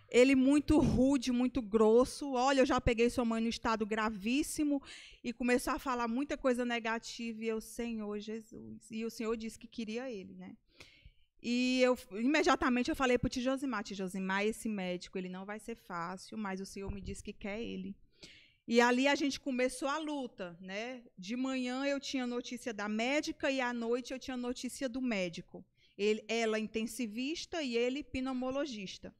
[SPEAKER 4] Ele muito rude, muito grosso. Olha, eu já peguei sua mãe no estado gravíssimo e começou a falar muita coisa negativa. E eu, Senhor Jesus. E o Senhor disse que queria ele, né? E imediatamente eu falei para o tio Josimar, esse médico, ele não vai ser fácil, mas o Senhor me disse que quer ele. E ali a gente começou a luta, né? De manhã eu tinha notícia da médica e à noite eu tinha notícia do médico. Ela intensivista e ele pneumologista.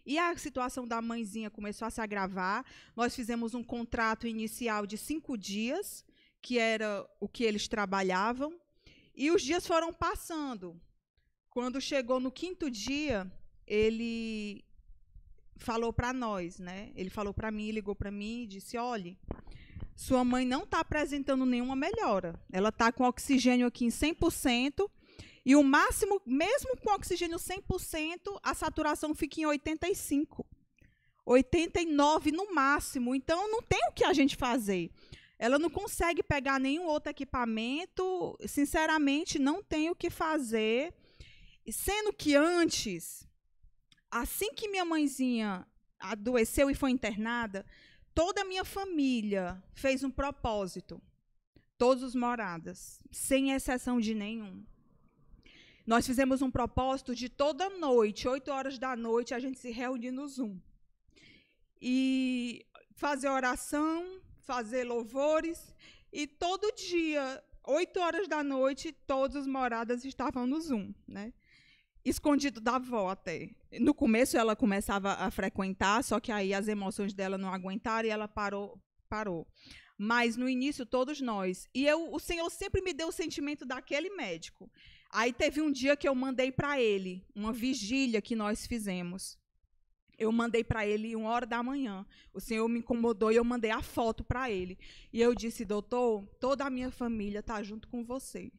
[SPEAKER 4] E a situação da mãezinha começou a se agravar. Nós fizemos um contrato inicial de 5 dias, que era o que eles trabalhavam, e os dias foram passando. Quando chegou no 5º dia, ele falou para nós, né? Ele falou para mim, ligou para mim e disse, olha, sua mãe não está apresentando nenhuma melhora. Ela está com oxigênio aqui em 100%, e o máximo, mesmo com oxigênio 100%, a saturação fica em 85%. 89% no máximo. Então, não tem o que a gente fazer. Ela não consegue pegar nenhum outro equipamento. Sinceramente, não tem o que fazer. Sendo que antes, assim que minha mãezinha adoeceu e foi internada, toda a minha família fez um propósito. Todos os moradas, sem exceção de nenhum. Nós fizemos um propósito de toda noite, 8 horas da noite, a gente se reunir no Zoom. E fazer oração, fazer louvores, e todo dia, 8 horas da noite, todos os moradas estavam no Zoom, né? Escondido da avó até. No começo ela começava a frequentar, só que aí as emoções dela não aguentaram e ela parou. Mas no início, todos nós. E o Senhor sempre me deu o sentimento daquele médico. Aí teve um dia que eu mandei para ele, uma vigília que nós fizemos. Eu mandei para ele 1h da manhã. O Senhor me incomodou e eu mandei a foto para ele. E eu disse, doutor, toda a minha família está junto com você.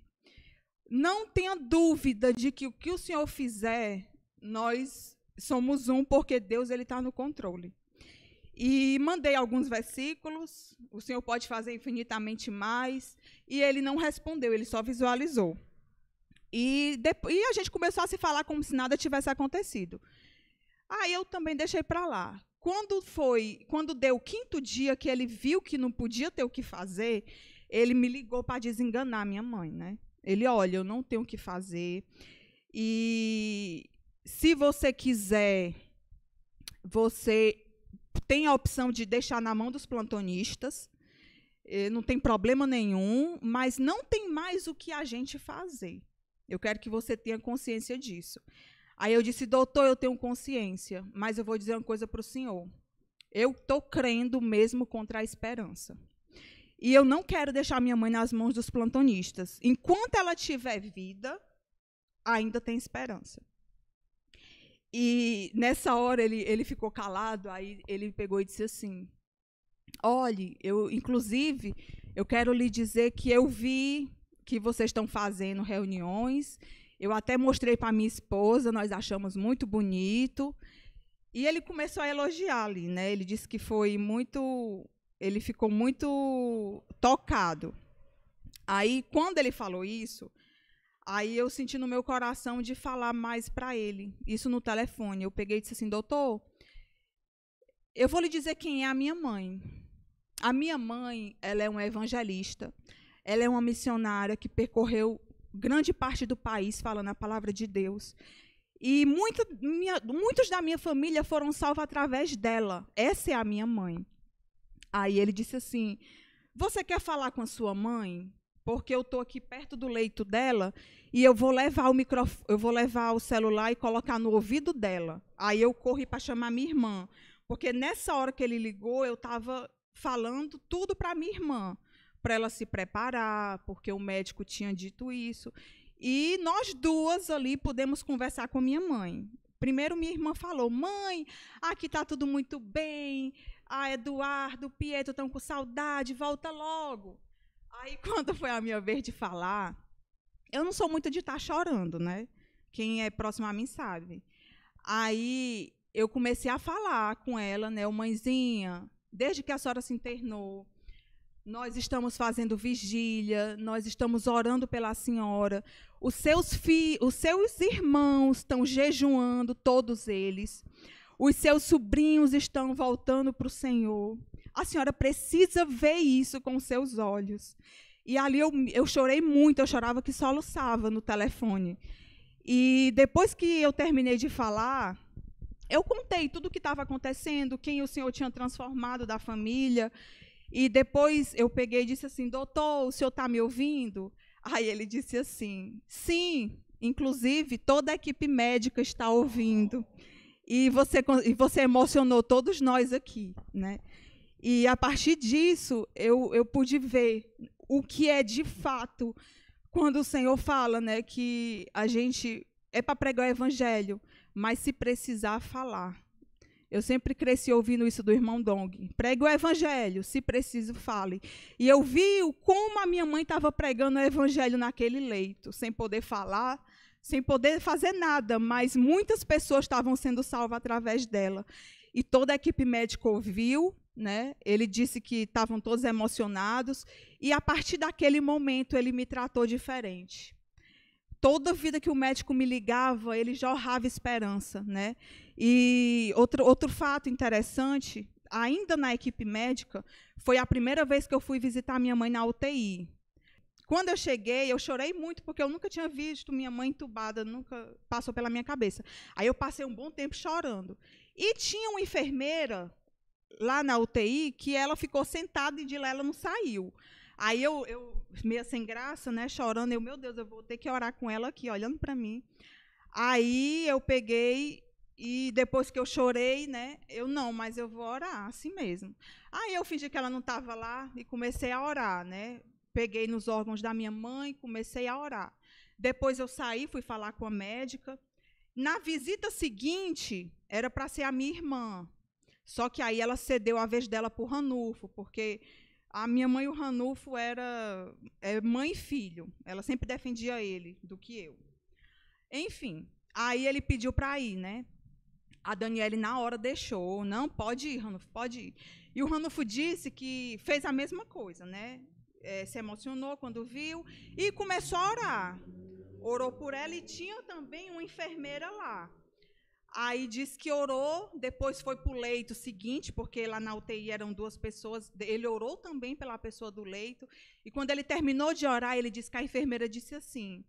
[SPEAKER 4] Não tenha dúvida de que o que o Senhor fizer, nós somos um, porque Deus está no controle. E mandei alguns versículos, o Senhor pode fazer infinitamente mais, e ele não respondeu, ele só visualizou. E a gente começou a se falar como se nada tivesse acontecido. Aí eu também deixei para lá. Quando deu o 5º dia que ele viu que não podia ter o que fazer, ele me ligou para desenganar minha mãe, né? Ele, olha, eu não tenho o que fazer, e se você quiser, você tem a opção de deixar na mão dos plantonistas, não tem problema nenhum, mas não tem mais o que a gente fazer. Eu quero que você tenha consciência disso. Aí eu disse, doutor, eu tenho consciência, mas eu vou dizer uma coisa para o senhor. Eu estou crendo mesmo contra a esperança. E eu não quero deixar minha mãe nas mãos dos plantonistas. Enquanto ela tiver vida, ainda tem esperança. E nessa hora ele ficou calado, aí ele pegou e disse assim, olhe, inclusive, eu quero lhe dizer que eu vi que vocês estão fazendo reuniões, eu até mostrei para minha esposa, nós achamos muito bonito, e ele começou a elogiar ali, né? Ele disse que ele ficou muito tocado. Aí, quando ele falou isso, aí eu senti no meu coração de falar mais para ele, isso no telefone. Eu peguei e disse assim, doutor, eu vou lhe dizer quem é a minha mãe. A minha mãe, ela é uma evangelista, ela é uma missionária que percorreu grande parte do país falando a palavra de Deus. E muitos da minha família foram salvos através dela. Essa é a minha mãe. Aí ele disse assim, você quer falar com a sua mãe? Porque eu estou aqui perto do leito dela e eu vou levar o celular e colocar no ouvido dela. Aí eu corri para chamar minha irmã, porque nessa hora que ele ligou, eu estava falando tudo para minha irmã, para ela se preparar, porque o médico tinha dito isso. E nós duas ali pudemos conversar com minha mãe. primeiro minha irmã falou: mãe, aqui está tudo muito bem, Eduardo, Pietro estão com saudade, volta logo. Aí, quando foi a minha vez de falar, eu não sou muito de estar chorando, né? Quem é próximo a mim sabe. Aí, eu comecei a falar com ela, né? Mãezinha, desde que a senhora se internou, nós estamos fazendo vigília, nós estamos orando pela senhora. Os seus irmãos estão jejuando, todos eles. Os seus sobrinhos estão voltando para o Senhor. A senhora precisa ver isso com os seus olhos. E ali eu chorei muito, eu chorava que soluçava no telefone. E depois que eu terminei de falar, eu contei tudo o que estava acontecendo, quem o Senhor tinha transformado da família. E depois eu peguei e disse assim: doutor, o senhor está me ouvindo? Aí ele disse assim: sim, inclusive toda a equipe médica está ouvindo. E você emocionou todos nós aqui, né? E a partir disso eu pude ver o que é de fato quando o Senhor fala, né, que a gente é para pregar o evangelho, mas se precisar falar. Eu sempre cresci ouvindo isso do irmão Dong. Pregue o evangelho, se preciso, fale. E eu vi como a minha mãe estava pregando o evangelho naquele leito, sem poder falar, sem poder fazer nada, mas muitas pessoas estavam sendo salvas através dela. E toda a equipe médica ouviu, né? Ele disse que estavam todos emocionados, e a partir daquele momento ele me tratou diferente. Toda vida que o médico me ligava, ele jorrava esperança, né? E outro fato interessante, ainda na equipe médica, foi a primeira vez que eu fui visitar minha mãe na UTI. Quando eu cheguei, eu chorei muito, porque eu nunca tinha visto minha mãe entubada, nunca passou pela minha cabeça. Aí eu passei um bom tempo chorando. E tinha uma enfermeira lá na UTI que ela ficou sentada e de lá ela não saiu. Aí eu meio sem graça, né, chorando, meu Deus, eu vou ter que orar com ela aqui, olhando para mim. Aí eu peguei e depois que eu chorei, né, mas eu vou orar assim mesmo. Aí eu fingi que ela não estava lá e comecei a orar, né? Peguei nos órgãos da minha mãe, comecei a orar. Depois eu saí, fui falar com a médica. Na visita seguinte, era para ser a minha irmã. Só que aí ela cedeu a vez dela para o Ranulfo, porque a minha mãe e o Ranulfo era mãe e filho. Ela sempre defendia ele do que eu. Enfim, aí ele pediu para ir, né? A Daniele, na hora, deixou. Não, pode ir, Ranulfo, pode ir. E o Ranulfo disse que fez a mesma coisa, né? Se emocionou quando viu e começou a orar. Orou por ela e tinha também uma enfermeira lá. Aí disse que orou, depois foi para o leito seguinte, porque lá na UTI eram 2 pessoas, ele orou também pela pessoa do leito, e quando ele terminou de orar, ele disse que a enfermeira disse assim: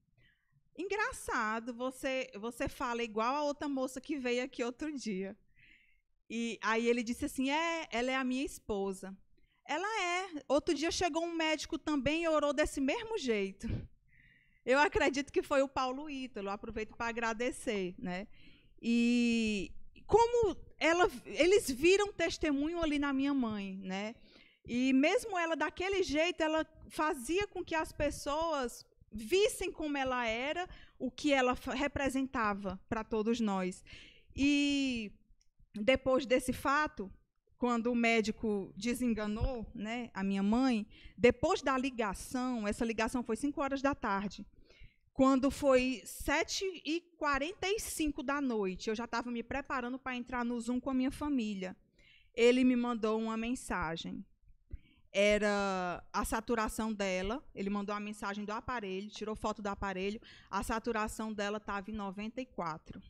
[SPEAKER 4] engraçado, você fala igual a outra moça que veio aqui outro dia. E aí ele disse assim: ela é a minha esposa. Ela é. Outro dia chegou um médico também e orou desse mesmo jeito. Eu acredito que foi o Paulo Ítalo, aproveito para agradecer, né? E como eles viram testemunho ali na minha mãe, né? E mesmo ela daquele jeito, ela fazia com que as pessoas vissem como ela era, o que ela representava para todos nós. E depois desse fato, quando o médico desenganou, né, a minha mãe, depois da ligação, essa ligação foi 5 horas da tarde, quando foi 7h45 da noite, eu já estava me preparando para entrar no Zoom com a minha família, ele me mandou uma mensagem. Era a saturação dela, ele mandou a mensagem do aparelho, tirou foto do aparelho, a saturação dela estava em 94.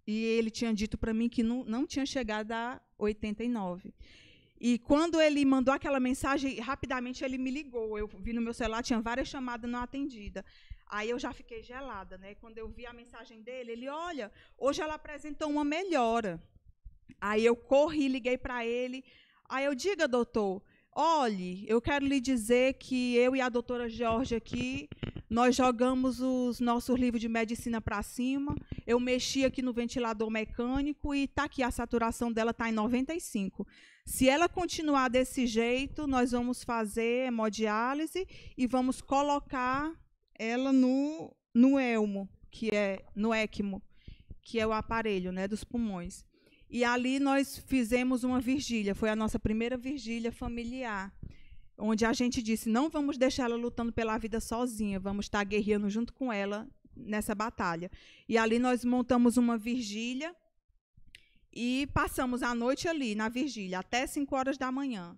[SPEAKER 4] E ele tinha dito para mim que não tinha chegado a 89. E quando ele mandou aquela mensagem, rapidamente ele me ligou. Eu vi no meu celular, tinha várias chamadas não atendidas. Aí eu já fiquei gelada, né? Quando eu vi a mensagem dele, ele: olha, hoje ela apresentou uma melhora. Aí eu corri, liguei para ele. Aí eu: diga, doutor, olhe, eu quero lhe dizer que eu e a doutora Georgia aqui, nós jogamos os nossos livros de medicina para cima, eu mexi aqui no ventilador mecânico e está aqui, a saturação dela está em 95. Se ela continuar desse jeito, nós vamos fazer hemodiálise e vamos colocar ela no ECMO, que é o aparelho, né, dos pulmões. E ali nós fizemos uma vigília, foi a nossa primeira vigília familiar, onde a gente disse, não vamos deixar ela lutando pela vida sozinha, vamos estar guerreando junto com ela nessa batalha. E ali nós montamos uma vigília e passamos a noite ali na vigília, até 5 horas da manhã.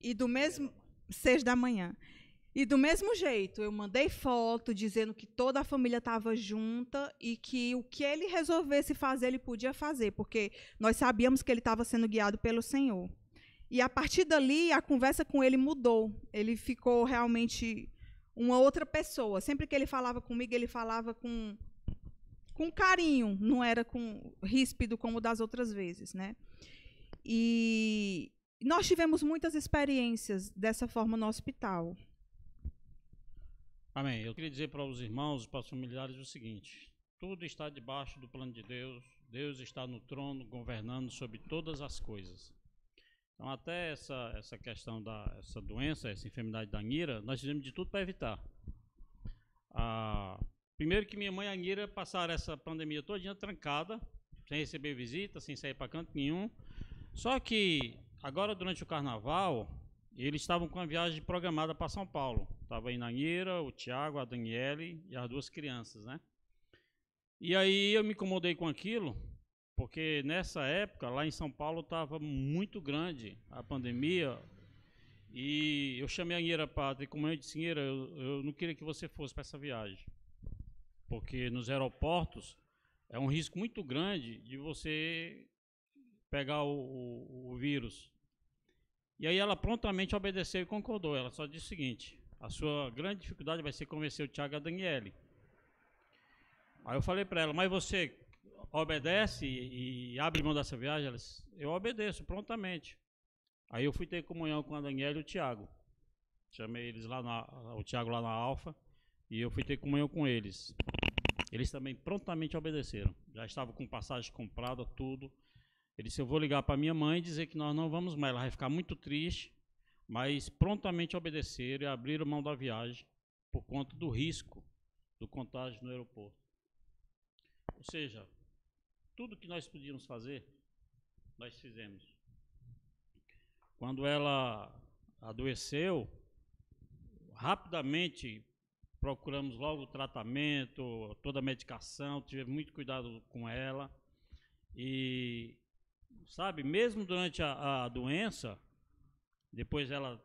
[SPEAKER 4] E do mesmo 6 da manhã. E do mesmo jeito, eu mandei foto dizendo que toda a família estava junta e que o que ele resolvesse fazer, ele podia fazer, porque nós sabíamos que ele estava sendo guiado pelo Senhor. E, a partir dali, a conversa com ele mudou. Ele ficou realmente uma outra pessoa. Sempre que ele falava comigo, ele falava com carinho, não era com ríspido como das outras vezes, né? E nós tivemos muitas experiências dessa forma no hospital.
[SPEAKER 1] Amém. Eu queria dizer para os irmãos, para os familiares o seguinte: tudo está debaixo do plano de Deus. Deus está no trono, governando sobre todas as coisas. Então, até essa questão dessa doença, essa enfermidade da Anhira, nós fizemos de tudo para evitar. Primeiro que minha mãe e a Anhira passaram essa pandemia todinha trancada, sem receber visita, sem sair para canto nenhum. Só que agora, durante o carnaval, eles estavam com a viagem programada para São Paulo. Estava aí na Anhira, o Tiago, a Daniele e as 2 crianças, né? E aí eu me incomodei com aquilo, porque nessa época, lá em São Paulo, estava muito grande a pandemia. E eu chamei a Anhira para ter comunhão e disse: Anhira, eu não queria que você fosse para essa viagem, porque nos aeroportos é um risco muito grande de você pegar o vírus. E aí ela prontamente obedeceu e concordou. Ela só disse o seguinte: a sua grande dificuldade vai ser convencer o Tiago e a Daniele. Aí eu falei para ela: mas você obedece e abre mão dessa viagem? Ela disse: eu obedeço prontamente. Aí eu fui ter comunhão com a Daniele e o Tiago. Chamei eles lá, o Tiago lá na Alfa, e eu fui ter comunhão com eles. Eles também prontamente obedeceram. Já estavam com passagem comprada, tudo. Ele disse: eu vou ligar para minha mãe e dizer que nós não vamos mais. Ela vai ficar muito triste, mas prontamente obedeceram e abriram mão da viagem por conta do risco do contágio no aeroporto. Ou seja, tudo que nós podíamos fazer, nós fizemos. Quando ela adoeceu, rapidamente procuramos logo o tratamento, toda a medicação, tivemos muito cuidado com ela. E, sabe, mesmo durante a doença, depois ela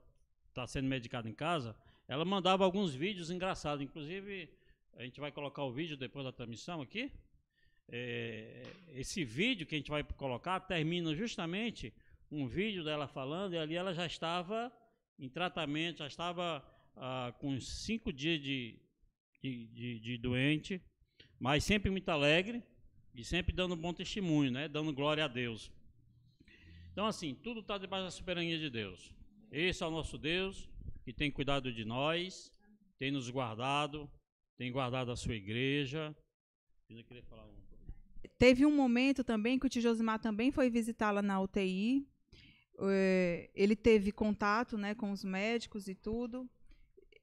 [SPEAKER 1] está sendo medicada em casa, ela mandava alguns vídeos engraçados. Inclusive, a gente vai colocar o vídeo depois da transmissão aqui. Esse vídeo que a gente vai colocar termina justamente um vídeo dela falando, e ali ela já estava em tratamento, já estava com 5 dias de doente, mas sempre muito alegre e sempre dando bom testemunho, né? Dando glória a Deus. Então, assim, tudo está debaixo da soberania de Deus. Esse é o nosso Deus, que tem cuidado de nós, tem nos guardado, tem guardado a sua igreja. Eu queria falar uma coisa.
[SPEAKER 4] Teve um momento também que o tio Josimar também foi visitá-la na UTI. Ele teve contato, né, com os médicos e tudo.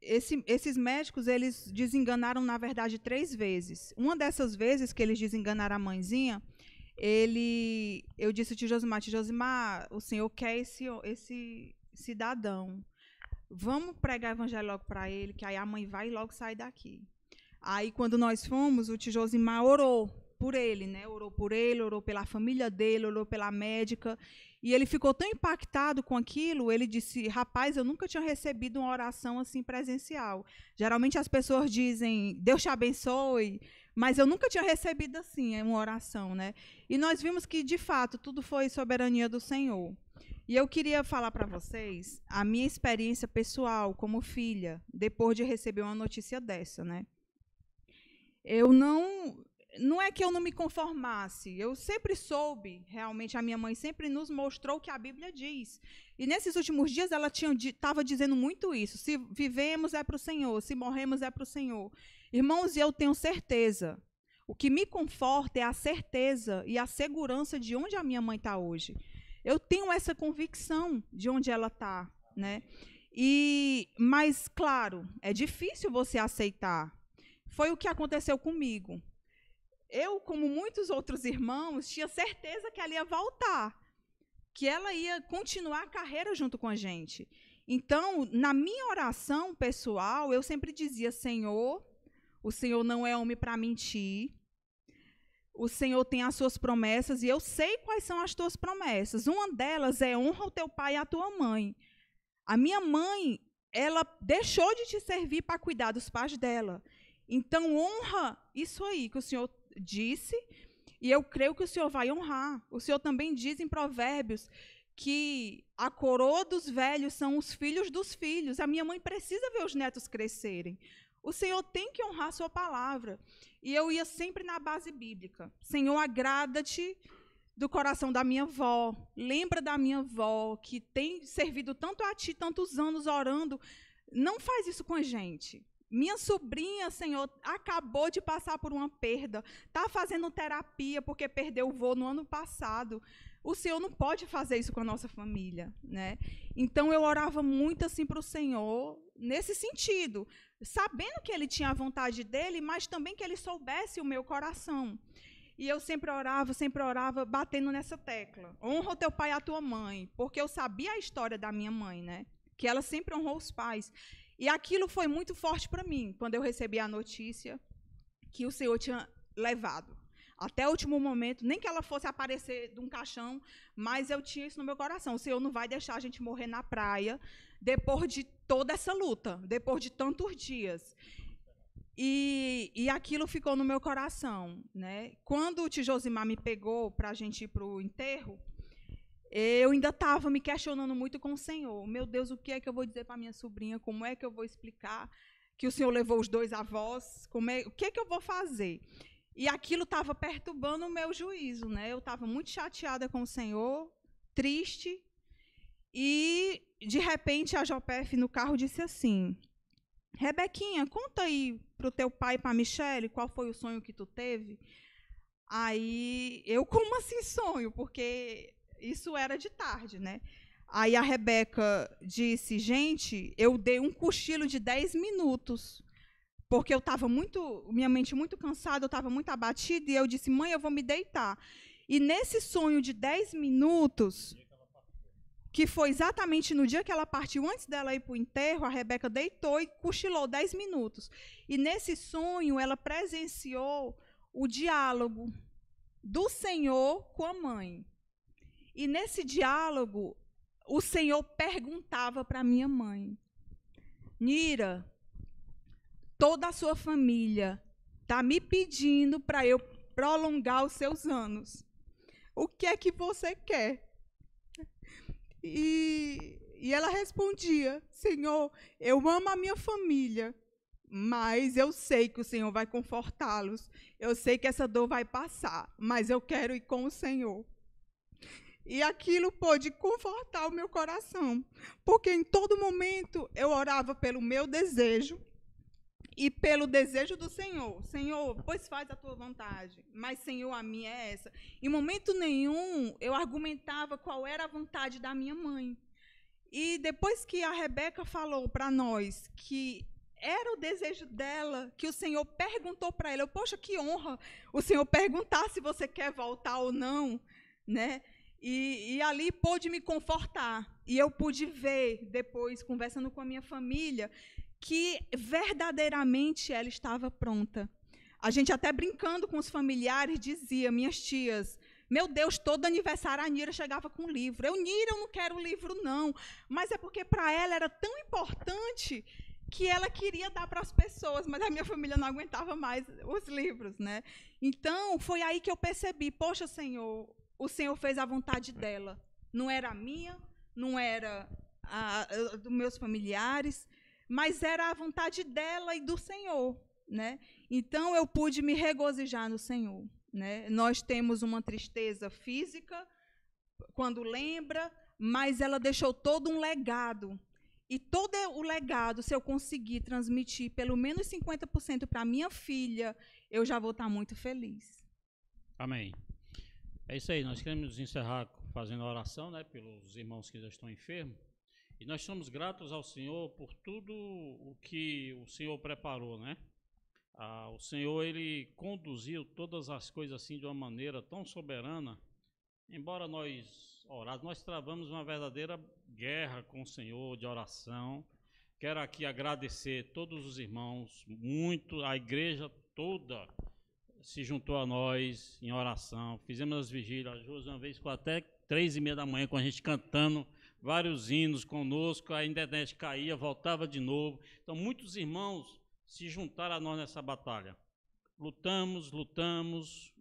[SPEAKER 4] Esses médicos, eles desenganaram, na verdade, 3 vezes. Uma dessas vezes que eles desenganaram a mãezinha, eu disse ao tio Josimar, o senhor quer esse cidadão. Vamos pregar o evangelho logo para ele, que aí a mãe vai e logo sai daqui. Aí, quando nós fomos, o tio Josimar orou por ele, né? Orou por ele, orou pela família dele, orou pela médica. E ele ficou tão impactado com aquilo, ele disse: rapaz, eu nunca tinha recebido uma oração assim presencial. Geralmente as pessoas dizem: Deus te abençoe, mas eu nunca tinha recebido assim uma oração, né? E nós vimos que, de fato, tudo foi soberania do Senhor. E eu queria falar para vocês a minha experiência pessoal como filha, depois de receber uma notícia dessa, né? Eu não é que eu não me conformasse, eu sempre soube, realmente a minha mãe sempre nos mostrou o que a Bíblia diz. E nesses últimos dias ela estava dizendo muito isso: se vivemos é para o Senhor, se morremos é para o Senhor. Irmãos, e eu tenho certeza, o que me conforta é a certeza e a segurança de onde a minha mãe está hoje. Eu tenho essa convicção de onde ela está, né? Mas, claro, é difícil você aceitar. Foi o que aconteceu comigo. eu, como muitos outros irmãos, tinha certeza que ela ia voltar, que ela ia continuar a carreira junto com a gente. Então, na minha oração pessoal, eu sempre dizia: Senhor, o Senhor não é homem para mentir, o Senhor tem as suas promessas e eu sei quais são as tuas promessas. Uma delas é: honra o teu pai e a tua mãe. A minha mãe, ela deixou de te servir para cuidar dos pais dela. Então, honra isso aí que o Senhor disse, e eu creio que o Senhor vai honrar. O Senhor também diz em Provérbios que a coroa dos velhos são os filhos dos filhos. A minha mãe precisa ver os netos crescerem. O Senhor tem que honrar a sua palavra. E eu ia sempre na base bíblica. Senhor, agrada-te do coração da minha avó. Lembra da minha avó, que tem servido tanto a ti, tantos anos orando. Não faz isso com a gente. Minha sobrinha, Senhor, acabou de passar por uma perda. Está fazendo terapia porque perdeu o vô no ano passado. O Senhor não pode fazer isso com a nossa família, né? Então, eu orava muito assim para o Senhor, nesse sentido, sabendo que Ele tinha a vontade dEle, mas também que Ele soubesse o meu coração. E eu sempre orava, batendo nessa tecla. Honra o teu pai e a tua mãe, porque eu sabia a história da minha mãe, né? Que ela sempre honrou os pais. E aquilo foi muito forte para mim, quando eu recebi a notícia que o Senhor tinha levado. Até o último momento, nem que ela fosse aparecer de um caixão, mas eu tinha isso no meu coração. O Senhor não vai deixar a gente morrer na praia, depois de toda essa luta, depois de tantos dias. E aquilo ficou no meu coração, né? Quando o tio Josimar me pegou para a gente ir para o enterro, eu ainda estava me questionando muito com o Senhor. Meu Deus, o que é que eu vou dizer para minha sobrinha? Como é que eu vou explicar que o Senhor levou os dois avós? O que é que eu vou fazer? E aquilo estava perturbando o meu juízo, né? Eu estava muito chateada com o Senhor, triste. E, de repente, a Jopef no carro disse assim: Rebequinha, conta aí para o teu pai e para a Michele qual foi o sonho que tu teve. Aí, eu, como assim sonho? Porque isso era de tarde, né? Aí a Rebeca disse: gente, eu dei um cochilo de 10 minutos, porque eu estava minha mente muito cansada, eu estava muito abatida, e eu disse: mãe, eu vou me deitar. E nesse sonho de 10 minutos, que foi exatamente no dia que ela partiu, antes dela ir para o enterro, a Rebeca deitou e cochilou 10 minutos. E nesse sonho, ela presenciou o diálogo do Senhor com a mãe. E nesse diálogo, o Senhor perguntava para minha mãe: Nira, toda a sua família está me pedindo para eu prolongar os seus anos. O que é que você quer? E ela respondia: Senhor, eu amo a minha família, mas eu sei que o Senhor vai confortá-los. Eu sei que essa dor vai passar, mas eu quero ir com o Senhor. E aquilo pôde confortar o meu coração, porque em todo momento eu orava pelo meu desejo e pelo desejo do Senhor. Senhor, pois faz a tua vontade, mas, Senhor, a minha é essa. Em momento nenhum eu argumentava qual era a vontade da minha mãe. E depois que a Rebeca falou para nós que era o desejo dela, que o Senhor perguntou para ela, poxa, que honra o Senhor perguntar se você quer voltar ou não, né? E ali pôde me confortar. E eu pude ver, depois, conversando com a minha família, que verdadeiramente ela estava pronta. A gente até brincando com os familiares dizia, minhas tias: meu Deus, todo aniversário a Nira chegava com livro. Nira, eu não quero livro, não. Mas é porque para ela era tão importante que ela queria dar para as pessoas, mas a minha família não aguentava mais os livros, né? Então, foi aí que eu percebi, poxa, Senhor, o Senhor fez a vontade dela. Não era a minha, não era dos meus familiares, mas era a vontade dela e do Senhor, né? Então, eu pude me regozijar no Senhor, né? Nós temos uma tristeza física, quando lembra, mas ela deixou todo um legado. E todo o legado, se eu conseguir transmitir pelo menos 50% para minha filha, eu já vou estar muito feliz.
[SPEAKER 1] Amém. É isso aí, nós queremos encerrar fazendo a oração, né, pelos irmãos que já estão enfermos. E nós somos gratos ao Senhor por tudo o que o Senhor preparou, né? o Senhor, Ele conduziu todas as coisas assim de uma maneira tão soberana. Embora nós orássemos, nós travamos uma verdadeira guerra com o Senhor de oração. Quero aqui agradecer todos os irmãos, muito, a igreja toda se juntou a nós em oração, fizemos as vigílias. José uma vez ficou até 3h30 da manhã com a gente cantando vários hinos conosco, a internet caía, voltava de novo. Então muitos irmãos se juntaram a nós nessa batalha. Lutamos,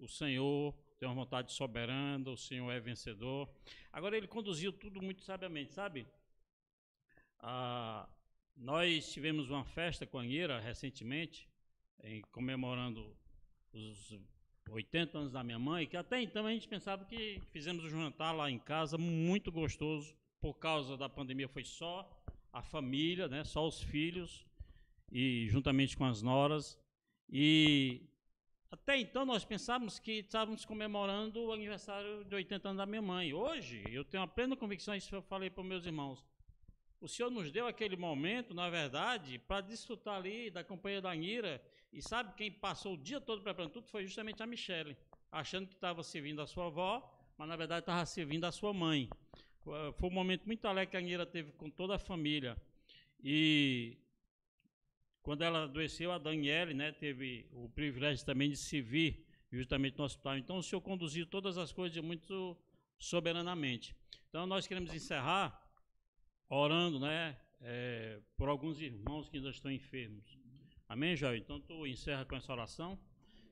[SPEAKER 1] o Senhor tem uma vontade soberana, o Senhor é vencedor. Agora Ele conduziu tudo muito sabiamente, sabe? Nós tivemos uma festa com a Anhira recentemente, comemorando os 80 anos da minha mãe, que até então a gente pensava que fizemos um jantar lá em casa, muito gostoso. Por causa da pandemia foi só a família, né, só os filhos, e juntamente com as noras. E até então nós pensávamos que estávamos comemorando o aniversário de 80 anos da minha mãe. Hoje, eu tenho uma plena convicção, isso eu falei para os meus irmãos, o Senhor nos deu aquele momento, na verdade, para desfrutar ali da companhia da Anhira. E sabe quem passou o dia todo preparando tudo foi justamente a Michele, achando que estava servindo a sua avó, mas na verdade estava servindo a sua mãe. Foi um momento muito alegre que a Anhira teve com toda a família. E quando ela adoeceu, a Daniele, né, teve o privilégio também de servir justamente no hospital. Então o Senhor conduziu todas as coisas muito soberanamente. Então nós queremos encerrar orando, né, por alguns irmãos que ainda estão enfermos. Amém, Joel? Então tu encerra com essa oração.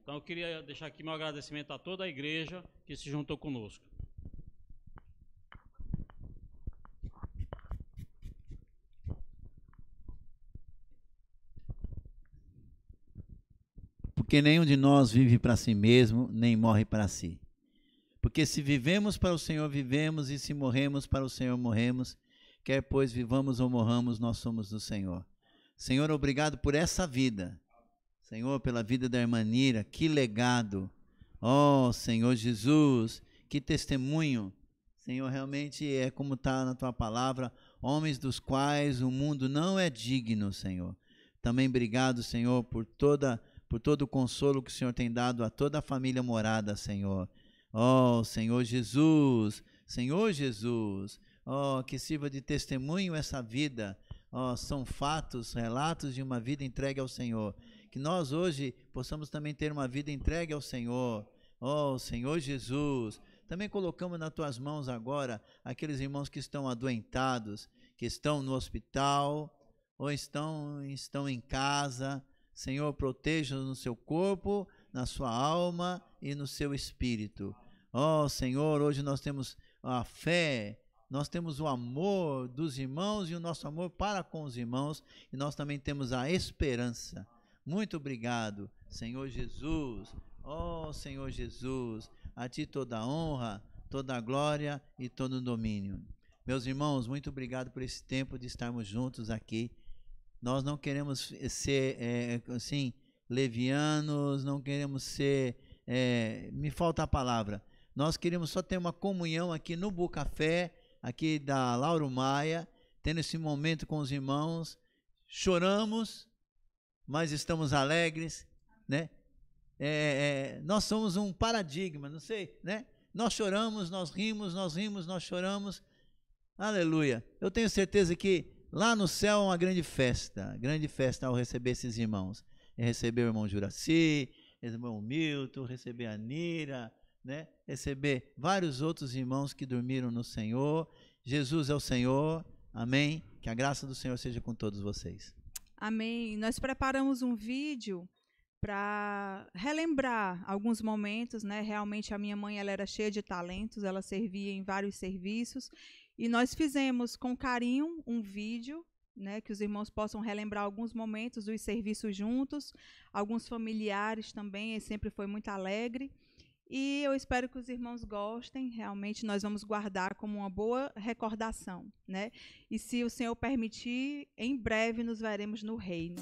[SPEAKER 1] Então eu queria deixar aqui meu agradecimento a toda a igreja que se juntou conosco.
[SPEAKER 2] Porque nenhum de nós vive para si mesmo, nem morre para si. Porque se vivemos para o Senhor, vivemos, e se morremos para o Senhor, morremos. Quer pois vivamos ou morramos, nós somos do Senhor. Senhor, obrigado por essa vida. Senhor, pela vida da irmã Anhira, que legado. Oh, Senhor Jesus, que testemunho. Senhor, realmente é como está na tua palavra, homens dos quais o mundo não é digno, Senhor. Também obrigado, Senhor, por todo o consolo que o Senhor tem dado a toda a família Morada, Senhor. Oh, Senhor Jesus, oh, que sirva de testemunho essa vida. Oh, são fatos, relatos de uma vida entregue ao Senhor. Que nós hoje possamos também ter uma vida entregue ao Senhor. Oh, Senhor Jesus, também colocamos nas tuas mãos agora aqueles irmãos que estão adoentados, que estão no hospital ou estão em casa. Senhor, proteja-os no seu corpo, na sua alma e no seu espírito. Oh, Senhor, hoje nós temos a fé, nós temos o amor dos irmãos e o nosso amor para com os irmãos, e nós também temos a esperança. Muito obrigado, Senhor Jesus. Oh, Senhor Jesus, a Ti toda a honra, toda a glória e todo o domínio. Meus irmãos, muito obrigado por esse tempo de estarmos juntos aqui. Nós não queremos ser, assim, levianos, não queremos ser, me falta a palavra, nós queremos só ter uma comunhão aqui no Bucafé, aqui da Lauro Maia, tendo esse momento com os irmãos. Choramos, mas estamos alegres, né? Nós somos um paradigma, não sei, né? Nós choramos, nós rimos, nós choramos. Aleluia. Eu tenho certeza que lá no céu é uma grande festa ao receber esses irmãos. Receber o irmão Juraci, receber o Milton, receber a Anhira, né? Receber vários outros irmãos que dormiram no Senhor. Jesus é o Senhor, amém? Que a graça do Senhor seja com todos vocês.
[SPEAKER 4] Amém. Nós preparamos um vídeo para relembrar alguns momentos, né? Realmente a minha mãe, ela era cheia de talentos, ela servia em vários serviços, e nós fizemos com carinho um vídeo, né, que os irmãos possam relembrar alguns momentos dos serviços juntos, alguns familiares também, sempre foi muito alegre. E eu espero que os irmãos gostem, realmente nós vamos guardar como uma boa recordação, né? E se o Senhor permitir, em breve nos veremos no reino.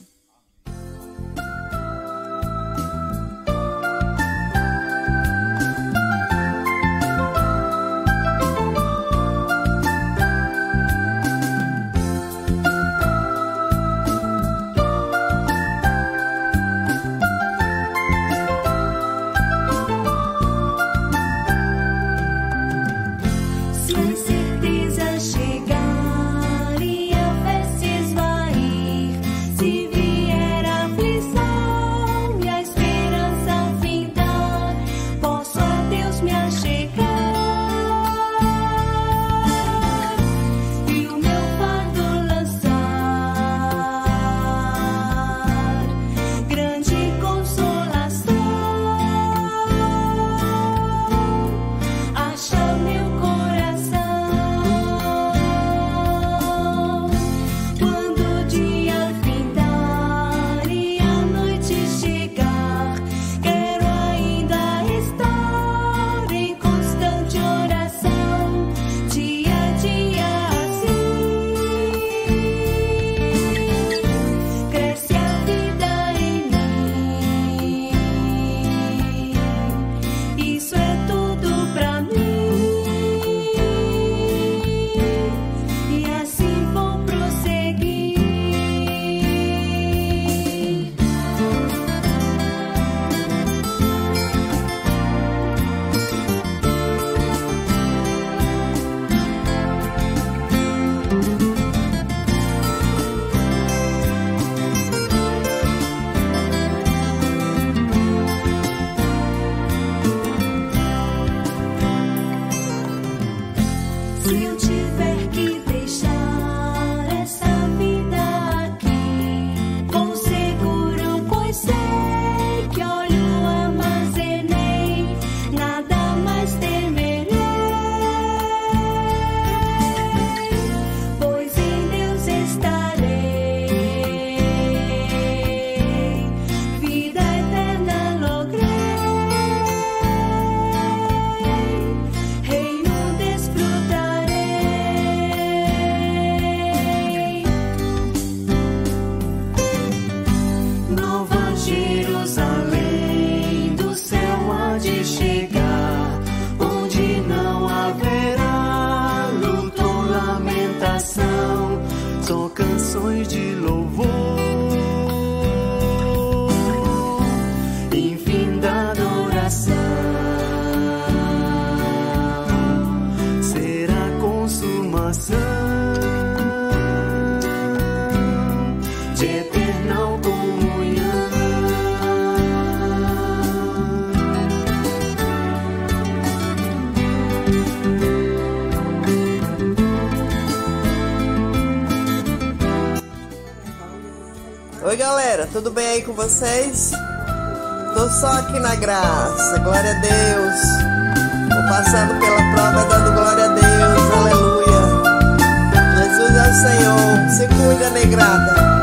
[SPEAKER 5] Oi galera, tudo bem aí com vocês? Tô só aqui na graça, glória a Deus. Tô passando pela prova dando glória a Deus, aleluia. Jesus é o Senhor, se cuida, negrada.